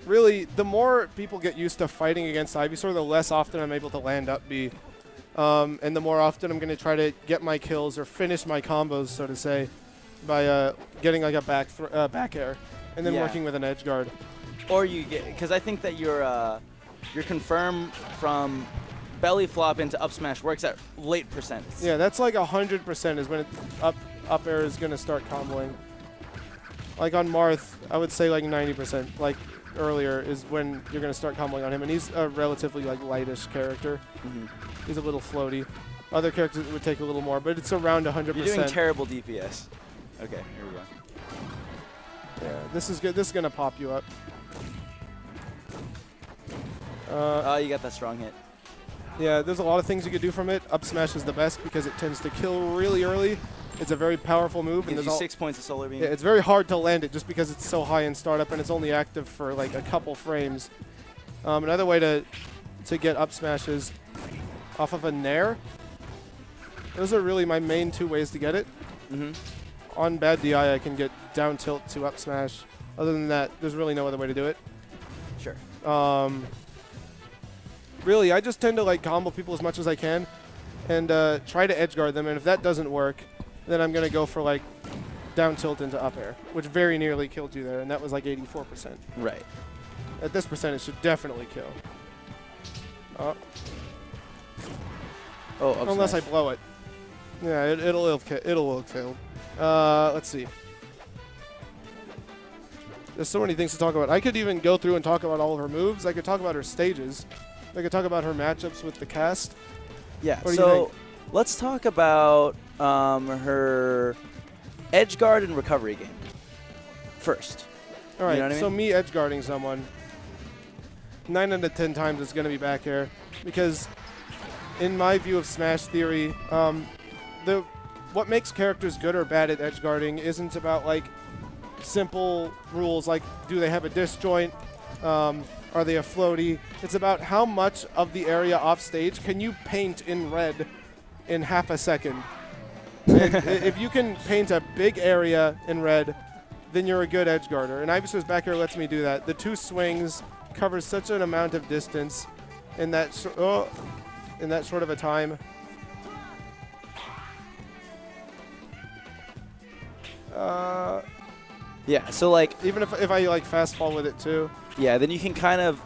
Really, the more people get used to fighting against Ivysaur, the less often I'm able to land up B. And the more often I'm going to try to get my kills or finish my combos, so to say, by getting like a back air and then working with an edge guard. Or you get, because I think that your confirm from belly flop into up smash works at late percent. Yeah, that's like 100% is when up air is going to start comboing. Like on Marth, I would say like 90%. Like earlier is when you're going to start comboing on him, and he's a relatively like lightish character. He's a little floaty. Other characters would take a little more, but it's around 100%. You're doing terrible DPS. Okay, here we go. Yeah, this is good. This is going to pop you up. Oh, you got that strong hit. Yeah, there's a lot of things you could do from it. Up smash is the best because it tends to kill really early. It's a very powerful move. Gives you 6 points of solar beam. Yeah, it's very hard to land it just because it's so high in startup and it's only active for like a couple frames. Another way to get up smashes off of a nair. Those are really my main two ways to get it. On bad DI, I can get down tilt to up smash. Other than that, there's really no other way to do it. Sure. Really, I just tend to like combo people as much as I can and try to edge guard them. And if that doesn't work, then I'm going to go for like down tilt into up air, which very nearly killed you there. And that was like 84%. Right. At this percent, it should definitely kill. Oh, unless I blow it. Yeah, it'll kill. Let's see. There's so many things to talk about. I could even go through and talk about all of her moves. I could talk about her stages. I could talk about her matchups with the cast. Yeah, what do you think? Let's talk about her edge guard and recovery game first. All right, you know what I mean? So me edge guarding someone, 9 out of 10 times it's going to be back air because in my view of Smash theory, what makes characters good or bad at edge guarding isn't about like simple rules like do they have a disjoint, are they a floaty? It's about how much of the area off stage can you paint in red in half a second. And if you can paint a big area in red, then you're a good edge guarder. And Ivysaur's back air lets me do that. The two swings covers such an amount of distance in that sort of a time. Yeah, so like Even if I like fast fall with it too. yeah, then you can kind of.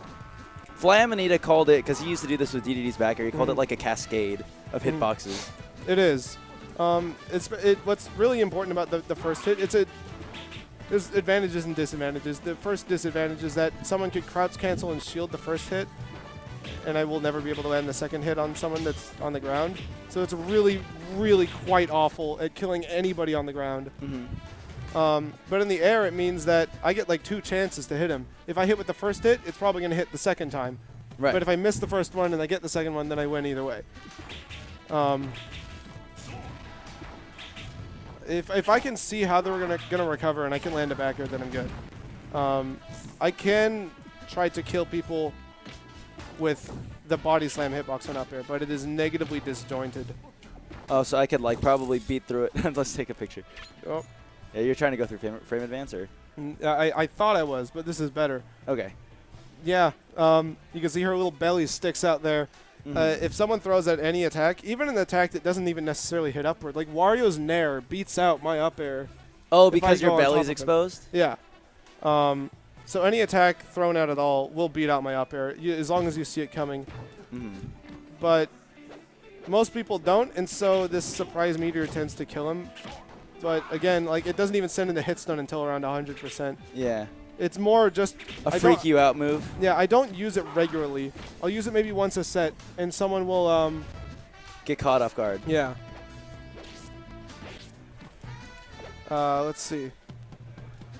Flaminita called it, because he used to do this with DDD's backer, he called it like a cascade of hitboxes. It is. What's really important about the first hit, there's advantages and disadvantages. The first disadvantage is that someone could crouch cancel and shield the first hit, and I will never be able to land the second hit on someone that's on the ground. So it's really, really quite awful at killing anybody on the ground. But in the air, it means that I get like 2 chances to hit him. If I hit with the first hit, it's probably going to hit the second time. Right. But if I miss the first one and I get the second one, then I win either way. If I can see how they're gonna recover and I can land a backer, then I'm good. I can try to kill people with the body slam hitbox on up air, but it is negatively disjointed. Oh, so I could like probably beat through it. Let's take a picture. Oh. Yeah, you're trying to go through frame advance, or? I thought I was, but this is better. Okay. Yeah, you can see her little belly sticks out there. If someone throws at any attack, even an attack that doesn't even necessarily hit upward, like Wario's Nair beats out my up air. Oh, because your belly's exposed? Yeah. So any attack thrown out at all will beat out my up air, as long as you see it coming. But most people don't, and so this surprise meteor tends to kill him. But again, like it doesn't even send in the hit stun until around 100%. Yeah. It's more just a freak you out move. Yeah, I don't use it regularly. I'll use it maybe once a set, and someone will get caught off guard. Yeah. Let's see.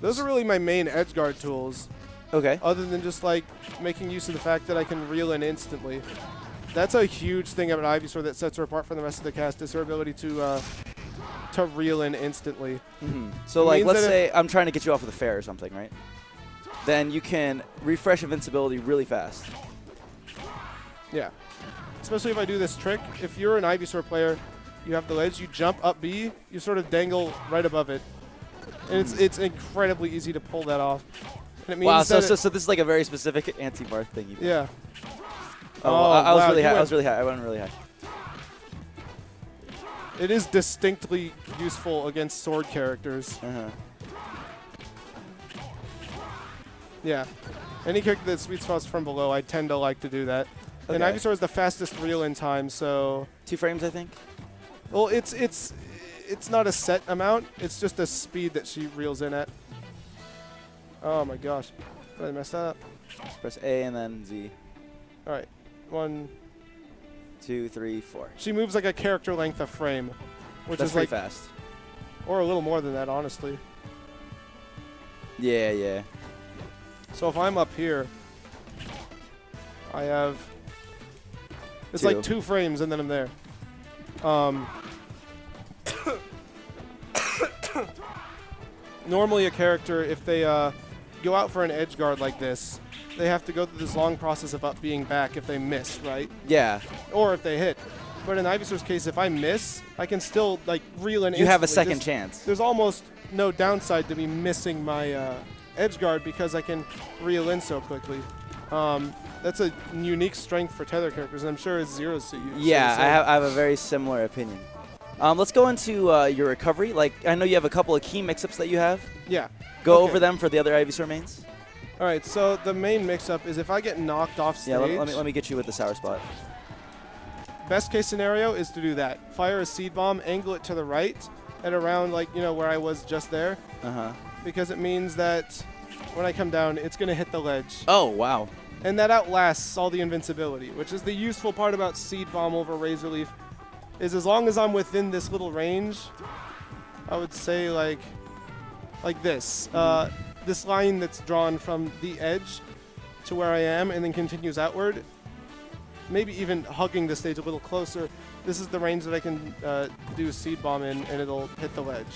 Those are really my main edge guard tools. Okay. Other than just like making use of the fact that I can reel in instantly. That's a huge thing about Ivysaur that sets her apart from the rest of the cast, is her ability to reel in instantly. So like, let's say I'm trying to get you off with a fair or something, right? Then you can refresh invincibility really fast. Yeah. Especially if I do this trick. If you're an Ivysaur player, you have the ledge, you jump up B, you sort of dangle right above it. And it's incredibly easy to pull that off. And it means wow, so this is like a very specific anti-Marth thing you do. Yeah. Oh, I was really high. I was really high. I went really high. It is distinctly useful against sword characters. Yeah. Any character that sweet spots from below, I tend to like to do that. Okay. And Ivysaur is the fastest reel in time, so 2 frames, I think. Well, it's not a set amount. It's just a speed that she reels in at. Oh my gosh. Did I mess that up? Press A and then Z. All right. 1, 2, 3, 4. She moves like a character length of frame, which That's is like fast. Or a little more than that, honestly. Yeah, yeah. So if I'm up here, I have it's 2. like 2 frames and then I'm there. Normally a character, if they go out for an edge guard like this, they have to go through this long process of up being back if they miss, right? Yeah. Or if they hit. But in Ivysaur's case, if I miss, I can still like reel in. You have a second chance. There's almost no downside to me missing my edge guard because I can reel in so quickly. That's a unique strength for tether characters, and I'm sure it's Zero's to use. Yeah, I have a very similar opinion. Let's go into your recovery. Like, I know you have a couple of key mix-ups that you have. Yeah. Go over them for the other Ivysaur mains. All right, so the main mix-up is if I get knocked off stage. Yeah, let me get you with the sour spot. Best case scenario is to do that. Fire a seed bomb, angle it to the right, at around like where I was just there. Because it means that when I come down, it's gonna hit the ledge. Oh wow. And that outlasts all the invincibility, which is the useful part about seed bomb over Razor Leaf. Is as long as I'm within this little range, I would say like this. This line that's drawn from the edge to where I am and then continues outward, maybe even hugging the stage a little closer. This is the range that I can do seed bomb in, and it'll hit the ledge.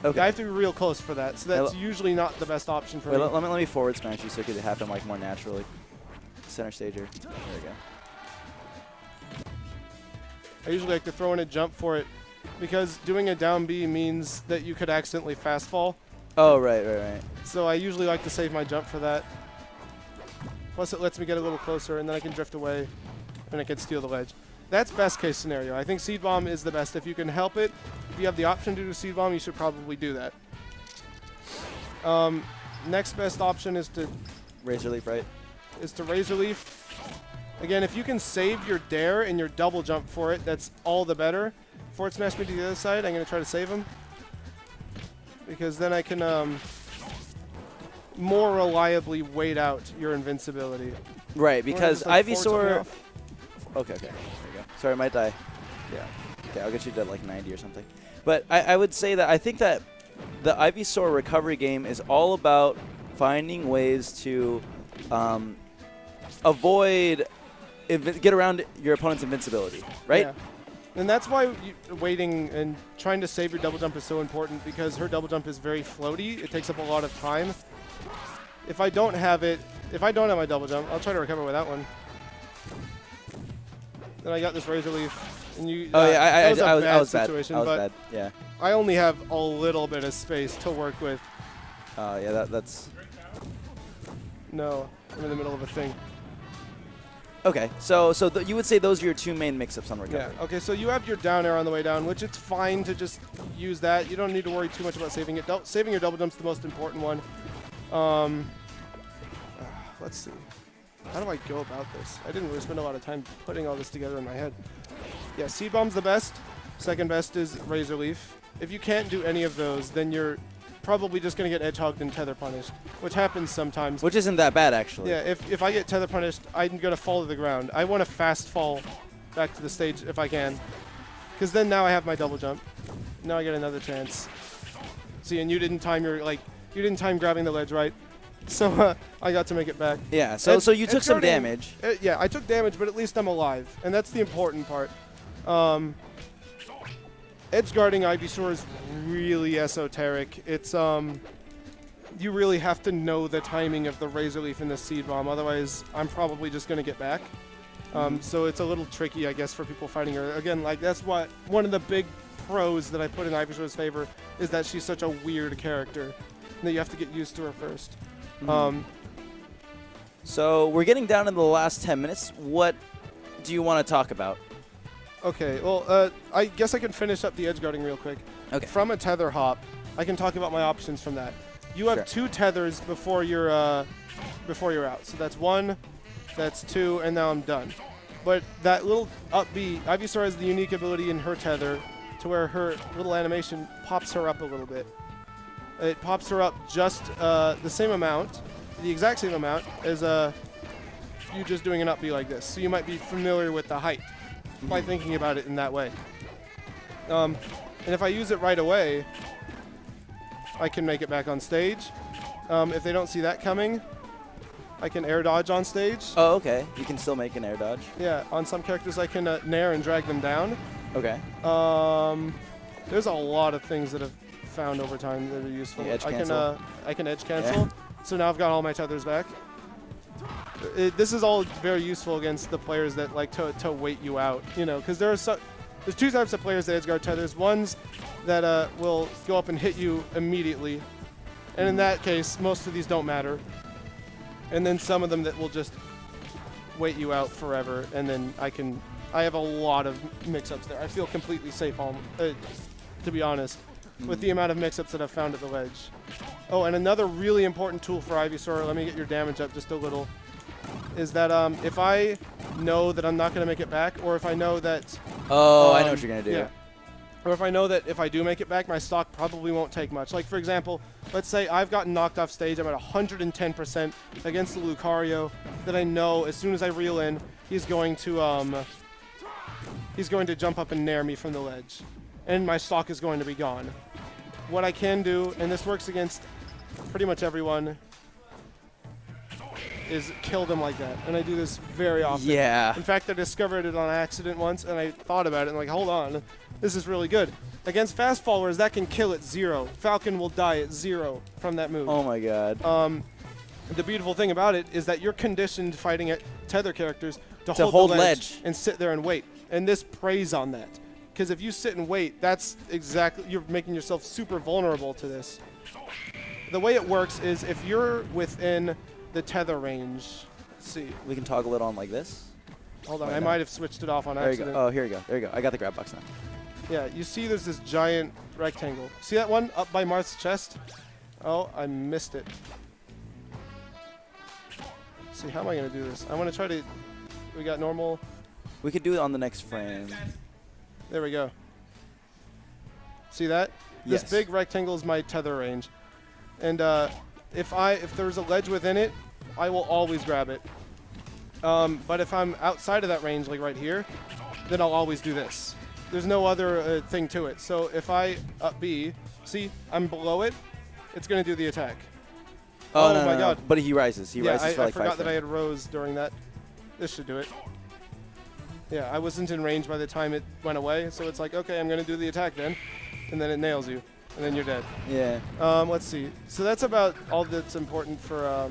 Okay. I have to be real close for that, so that's usually not the best option for me. Let me forward smash you so it could happen like more naturally. Center stager. There we go. I usually like to throw in a jump for it because doing a down B means that you could accidentally fast fall. Oh, right. So I usually like to save my jump for that. Plus it lets me get a little closer, and then I can drift away and I can steal the ledge. That's best case scenario. I think seed bomb is the best. If you can help it, if you have the option to do seed bomb, you should probably do that. Next best option is to Razor Leaf, right? Razor Leaf. Again, if you can save your dare and your double jump for it, that's all the better. Forward smash me to the other side. I'm going to try to save him. Because then I can more reliably wait out your invincibility. Right, because like Ivysaur... Okay. There you go. Sorry, I might die. Yeah. Okay, I'll get you to like 90 or something. But I would say that I think that the Ivysaur recovery game is all about finding ways to get around your opponent's invincibility, right? Yeah. And that's why waiting and trying to save your double jump is so important, because her double jump is very floaty. It takes up a lot of time. If I don't have my double jump, I'll try to recover with that one. Then I got this Razor Leaf. And you, oh, yeah, I was bad. Bad. Yeah. I only have a little bit of space to work with. Yeah, that's... No, I'm in the middle of a thing. Okay, so you would say those are your two main mix-ups on recovery. Yeah, okay, so you have your down air on the way down, which it's fine to just use that. You don't need to worry too much about saving it. Saving your double jump's the most important one. Let's see. How do I go about this? I didn't really spend a lot of time putting all this together in my head. Yeah, Seed Bomb's the best. Second best is Razor Leaf. If you can't do any of those, then you're probably just going to get edge hogged and tether punished, which happens sometimes. Which isn't that bad, actually. Yeah, if I get tether punished, I'm going to fall to the ground. I want to fast fall back to the stage if I can, because then now I have my double jump. Now I get another chance. See, and you didn't time grabbing the ledge right, so I got to make it back. Yeah, so you took some damage. Yeah, I took damage, but at least I'm alive, and that's the important part. Edgeguarding Ivysaur is really esoteric. It's you really have to know the timing of the Razor Leaf and the Seed Bomb, otherwise I'm probably just going to get back. So it's a little tricky, I guess, for people fighting her. Again, like that's what one of the big pros that I put in Ivysaur's favor is that she's such a weird character, and that you have to get used to her first. So we're getting down to the last 10 minutes. What do you want to talk about? Okay, well, I guess I can finish up the Edgeguarding real quick. Okay. From a tether hop, I can talk about my options from that. You have two tethers before you're out. So that's one, that's two, and now I'm done. But that little up B, Ivysaur has the unique ability in her tether to where her little animation pops her up a little bit. It pops her up just the same amount, the exact same amount as you just doing an up B like this. So you might be familiar with the height by thinking about it in that way. And if I use it right away, I can make it back on stage. If they don't see that coming, I can air dodge on stage. Oh, okay. You can still make an air dodge. Yeah, on some characters I can nair and drag them down. Okay. There's a lot of things that I've found over time that are useful. Edge cancel. I can edge cancel. Yeah. So now I've got all my tethers back. This is all very useful against the players that like to wait you out, you know, because there's two types of players that edgeguard tethers. Ones that will go up and hit you immediately, and in that case, most of these don't matter. And then some of them that will just wait you out forever, and then I have a lot of mix-ups there. I feel completely safe, to be honest, with the amount of mix-ups that I've found at the ledge. Oh, and another really important tool for Ivysaur, let me get your damage up just a little, is that if I know that I'm not going to make it back, or if I know that... Oh, I know what you're going to do. Yeah. Or if I know that if I do make it back, my stock probably won't take much. Like, for example, let's say I've gotten knocked off stage. I'm at 110% against the Lucario that I know as soon as I reel in, he's going to jump up and nair me from the ledge. And my stock is going to be gone. What I can do, and this works against pretty much everyone, is kill them like that. And I do this very often. Yeah. In fact, I discovered it on accident once, and I thought about it, and like, hold on, this is really good. Against fast followers, that can kill at 0. Falcon will die at 0 from that move. Oh my god. The beautiful thing about it is that you're conditioned fighting at tether characters to hold the ledge and sit there and wait. And this preys on that. Because if you sit and wait, that's exactly, you're making yourself super vulnerable to this. The way it works is if you're within the tether range, let's see. We can toggle it on like this. Hold on, I might have switched it off on accident. There you go. Oh, here you go. There you go. I got the grab box now. Yeah, you see there's this giant rectangle. See that one up by Marth's chest? Oh, I missed it. Let's see, how am I going to do this? I want to try to... We got normal. We could do it on the next frame. There we go. See that? Yes. This big rectangle is my tether range. And if there's a ledge within it, I will always grab it. But if I'm outside of that range, like right here, then I'll always do this. There's no other thing to it. So if I up B, see, I'm below it, it's going to do the attack. Oh, my no, God. But he rises. He rises for like 5 I forgot that I frames. had rose during that. This should do it. Yeah, I wasn't in range by the time it went away, so it's like, okay, I'm going to do the attack then. And then it nails you, and then you're dead. Yeah. Let's see. So that's about all that's important for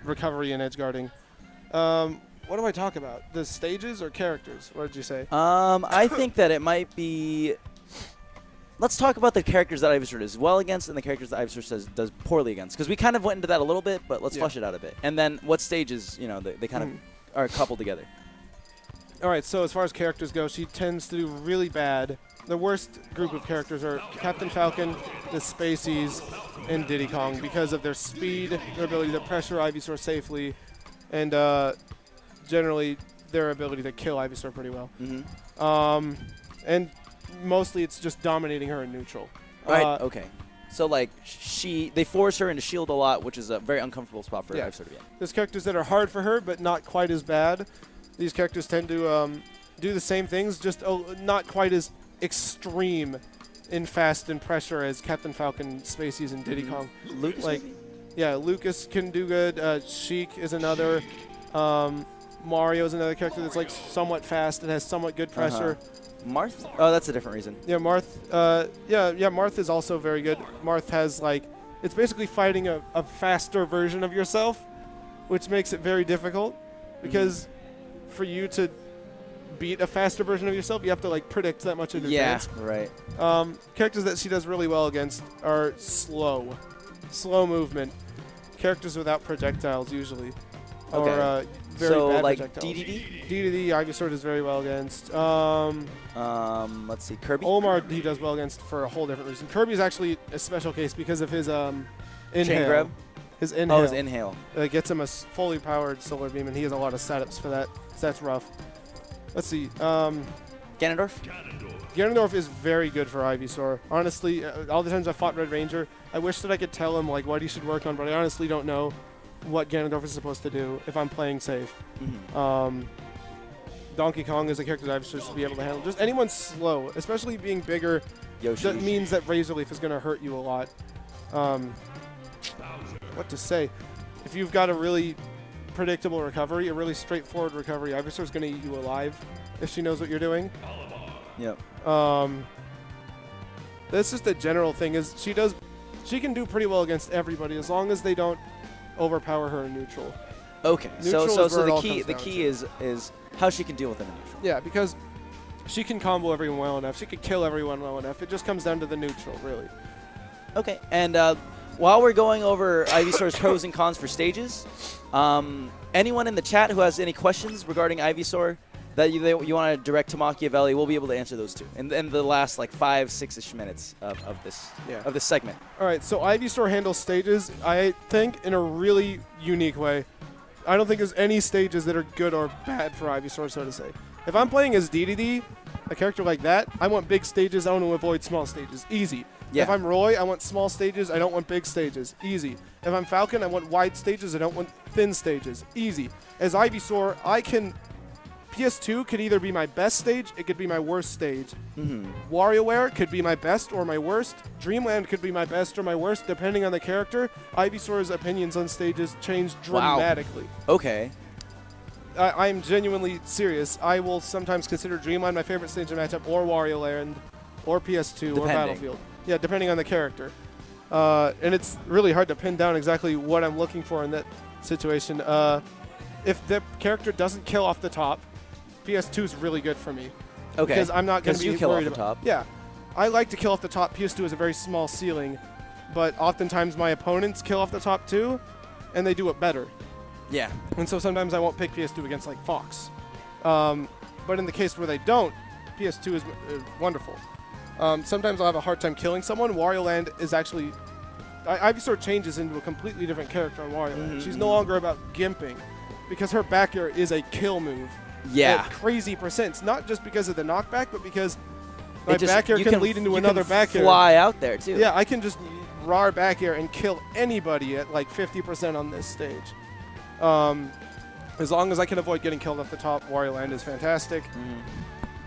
recovery and edgeguarding. What do I talk about? The stages or characters? What did you say? I think that it might be... Let's talk about the characters that Ivysaur does well against and the characters that Ivysaur does poorly against. Because we kind of went into that a little bit, but let's flush it out a bit. And then what stages, you know, they kind of are coupled together. All right, so as far as characters go, she tends to do really bad. The worst group of characters are Captain Falcon, the Spaceys, and Diddy Kong because of their speed, their ability to pressure Ivysaur safely, and generally their ability to kill Ivysaur pretty well. And mostly it's just dominating her in neutral. Right, okay. So, like, they force her into shield a lot, which is a very uncomfortable spot for Ivysaur to be in. There's characters that are hard for her, but not quite as bad. These characters tend to do the same things, just not quite as extreme in fast and pressure as Captain Falcon, Spaceys, and Diddy Kong. Lucas, like, yeah, Lucas can do good. Sheik is another. Mario is another character that's like somewhat fast and has somewhat good pressure. Marth? Oh, that's a different reason. Yeah, Marth. Marth is also very good. Marth has like, it's basically fighting a faster version of yourself, which makes it very difficult because for you to beat a faster version of yourself, you have to like predict that much in advance. Yeah, right. Characters that she does really well against are slow movement. Characters without projectiles usually. Okay. Or very so bad like projectiles. DDD? DDD, Ivysaur does very well against. Let's see, Kirby? Omar he does well against for a whole different reason. Kirby's actually a special case because of his inhale. Chain grab? His inhale. Oh, his inhale. Gets him a fully powered solar beam, and he has a lot of setups for that. So that's rough. Let's see. Ganondorf? Ganondorf is very good for Ivysaur. Honestly, all the times I fought Red Ranger, I wish that I could tell him like what he should work on, but I honestly don't know what Ganondorf is supposed to do if I'm playing safe. Donkey Kong is a character that Ivysaur should be able to handle. Just anyone slow, especially being bigger, Yoshi. that means that Razor Leaf is going to hurt you a lot. What to say? If you've got a really predictable recovery, a really straightforward recovery, Ivysaur is going to eat you alive if she knows what you're doing. Yep. That's just a general thing. She can do pretty well against everybody as long as they don't overpower her in neutral. Okay. Neutral So is where it all the comes key down to. is how she can deal with them in neutral. Yeah, because she can combo everyone well enough. She could kill everyone well enough. It just comes down to the neutral, really. Okay. And while we're going over Ivysaur's pros and cons for stages, anyone in the chat who has any questions regarding Ivysaur that you want to direct to Machiavelli, we'll be able to answer those too in the last like 5-6ish minutes of this segment. All right, so Ivysaur handles stages, I think, in a really unique way. I don't think there's any stages that are good or bad for Ivysaur, so to say. If I'm playing as DDD, a character like that, I want big stages. I want to avoid small stages. Easy. Yeah. If I'm Roy, I want small stages. I don't want big stages. Easy. If I'm Falcon, I want wide stages. I don't want thin stages. Easy. As Ivysaur, PS2 could either be my best stage, it could be my worst stage. WarioWare could be my best or my worst. Dreamland could be my best or my worst, depending on the character. Ivysaur's opinions on stages change dramatically. Wow. Okay. I'm genuinely serious. I will sometimes consider Dreamland my favorite stage in matchup, or Wario Land, or PS2, or Battlefield. Yeah, depending on the character. And it's really hard to pin down exactly what I'm looking for in that situation. If the character doesn't kill off the top, PS2 is really good for me. Okay. Because I'm not going to be kill worried off the top. Yeah. I like to kill off the top. PS2 is a very small ceiling. But oftentimes my opponents kill off the top too, and they do it better. Yeah. And so sometimes I won't pick PS2 against like Fox. But in the case where they don't, PS2 is wonderful. Sometimes I'll have a hard time killing someone. Wario Land is actually... Ivysaur changes into a completely different character on Wario Land. She's no longer about gimping because her back air is a kill move. Yeah. At crazy percents. Not just because of the knockback, but because my back air can lead into another back air. Fly out there, too. Yeah, I can just raw back air and kill anybody at like 50% on this stage. As long as I can avoid getting killed off the top, Wario Land is fantastic.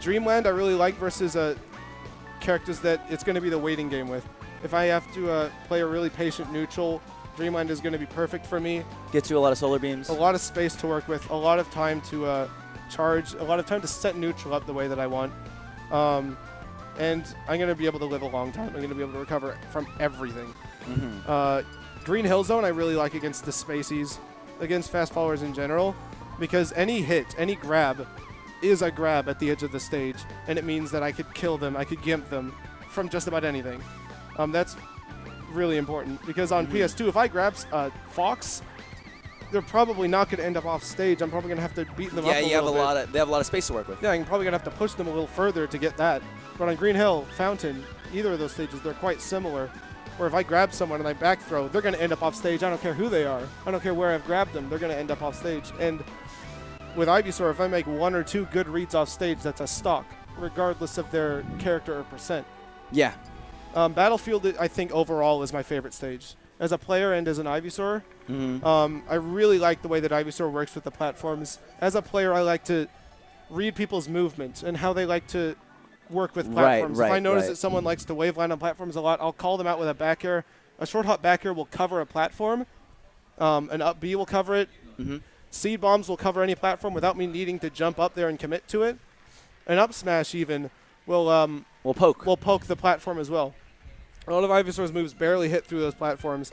Dreamland I really like versus characters that it's going to be the waiting game with. If I have to play a really patient neutral, Dreamland is going to be perfect for me. Gets you a lot of solar beams. A lot of space to work with, a lot of time to charge, a lot of time to set neutral up the way that I want. And I'm going to be able to live a long time. I'm going to be able to recover from everything. Green Hill Zone I really like against the Spaceys, against fast followers in general, because any hit, any grab is a grab at the edge of the stage, and it means that I could kill them, I could gimp them from just about anything. That's really important, because on PS2, if I grab Fox, they're probably not going to end up off stage. I'm probably going to have to beat them up a little bit. Yeah, they have a lot of space to work with. Yeah, I'm probably going to have to push them a little further to get that. But on Green Hill, Fountain, either of those stages, they're quite similar. Where if I grab someone and I back throw, they're going to end up off stage. I don't care who they are. I don't care where I've grabbed them. They're going to end up off stage. And with Ivysaur, if I make 1 or 2 good reads off stage, that's a stock, regardless of their character or percent. Yeah. Battlefield, I think, overall is my favorite stage. As a player and as an Ivysaur, I really like the way that Ivysaur works with the platforms. As a player, I like to read people's movement and how they like to work with platforms. If I notice that someone likes to waveland on platforms a lot, I'll call them out with a back air. A short hop back air will cover a platform. An up B will cover it. Seed bombs will cover any platform without me needing to jump up there and commit to it. An up smash even will poke the platform as well. A lot of Ivysaur's moves barely hit through those platforms,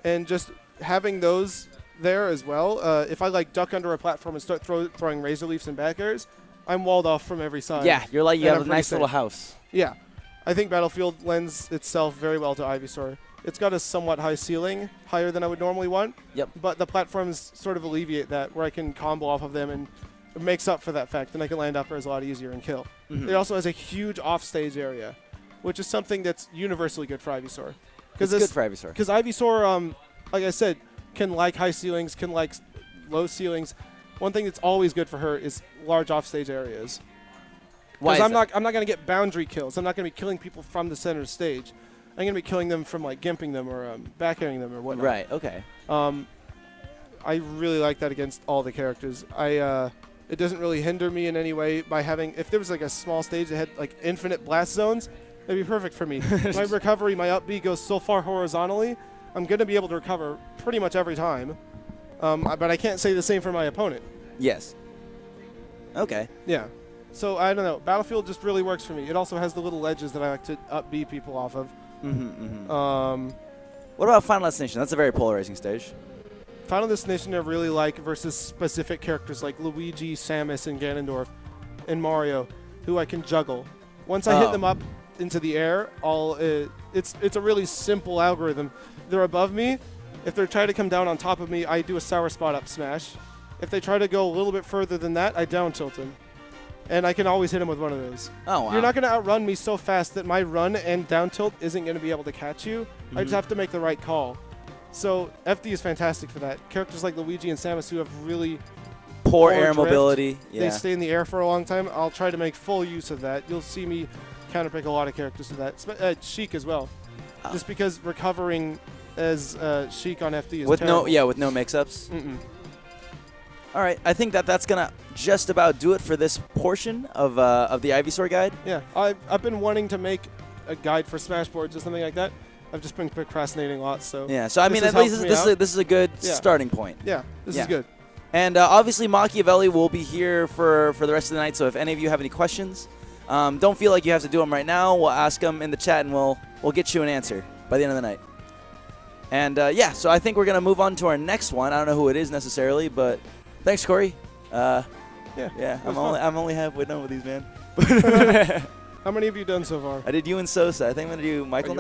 and just having those there as well. If I like duck under a platform and start throwing razor leafs and back airs, I'm walled off from every side. Yeah, you're like you have a nice little house. Yeah, I think Battlefield lends itself very well to Ivysaur. It's got a somewhat high ceiling, higher than I would normally want. Yep. But the platforms sort of alleviate that, where I can combo off of them, and it makes up for that fact, and I can land up airs a lot easier and kill. It also has a huge offstage area, which is something that's universally good for Ivysaur. It's good for Ivysaur. Because Ivysaur, like I said, can like high ceilings, can like low ceilings. One thing that's always good for her is large offstage areas. Because I'm not going to get boundary kills. I'm not going to be killing people from the center stage. I'm going to be killing them from like gimping them or back airing them or whatnot. Right. Okay. I really like that against all the characters. It doesn't really hinder me in any way by having. If there was like a small stage that had like infinite blast zones, that'd be perfect for me. My recovery, my up B goes so far horizontally, I'm going to be able to recover pretty much every time. But I can't say the same for my opponent. Yes. Okay. Yeah. So I don't know. Battlefield just really works for me. It also has the little ledges that I like to up B people off of. What about Final Destination? That's a very polarizing stage. Final Destination I really like versus specific characters like Luigi, Samus, and Ganondorf, and Mario, who I can juggle. Once I hit them up into the air, it's a really simple algorithm. They're above me. If they try to come down on top of me, I do a sour spot up smash. If they try to go a little bit further than that, I down tilt them. And I can always hit him with one of those. Oh, wow. You're not going to outrun me so fast that my run and down tilt isn't going to be able to catch you. I just have to make the right call. So FD is fantastic for that. Characters like Luigi and Samus who have really poor air drift, mobility. Yeah. They stay in the air for a long time. I'll try to make full use of that. You'll see me counterpick a lot of characters to that. Sheik as well. Just because recovering as Sheik on FD is terrible. With no mix-ups. All right, I think that's gonna just about do it for this portion of the Ivysaur guide. Yeah, I've been wanting to make a guide for Smash boards or something like that. I've just been procrastinating a lot, so yeah. So I mean, at least this is a good starting point. Yeah, this is good. And obviously, Machiavelli will be here for the rest of the night. So if any of you have any questions, don't feel like you have to do them right now. We'll ask them in the chat, and we'll get you an answer by the end of the night. And yeah, so I think we're gonna move on to our next one. I don't know who it is necessarily, but thanks, Corey. Yeah. I'm only halfway done with these, man. How many have you done so far? I did you and Sosa. I think I'm gonna do Michael.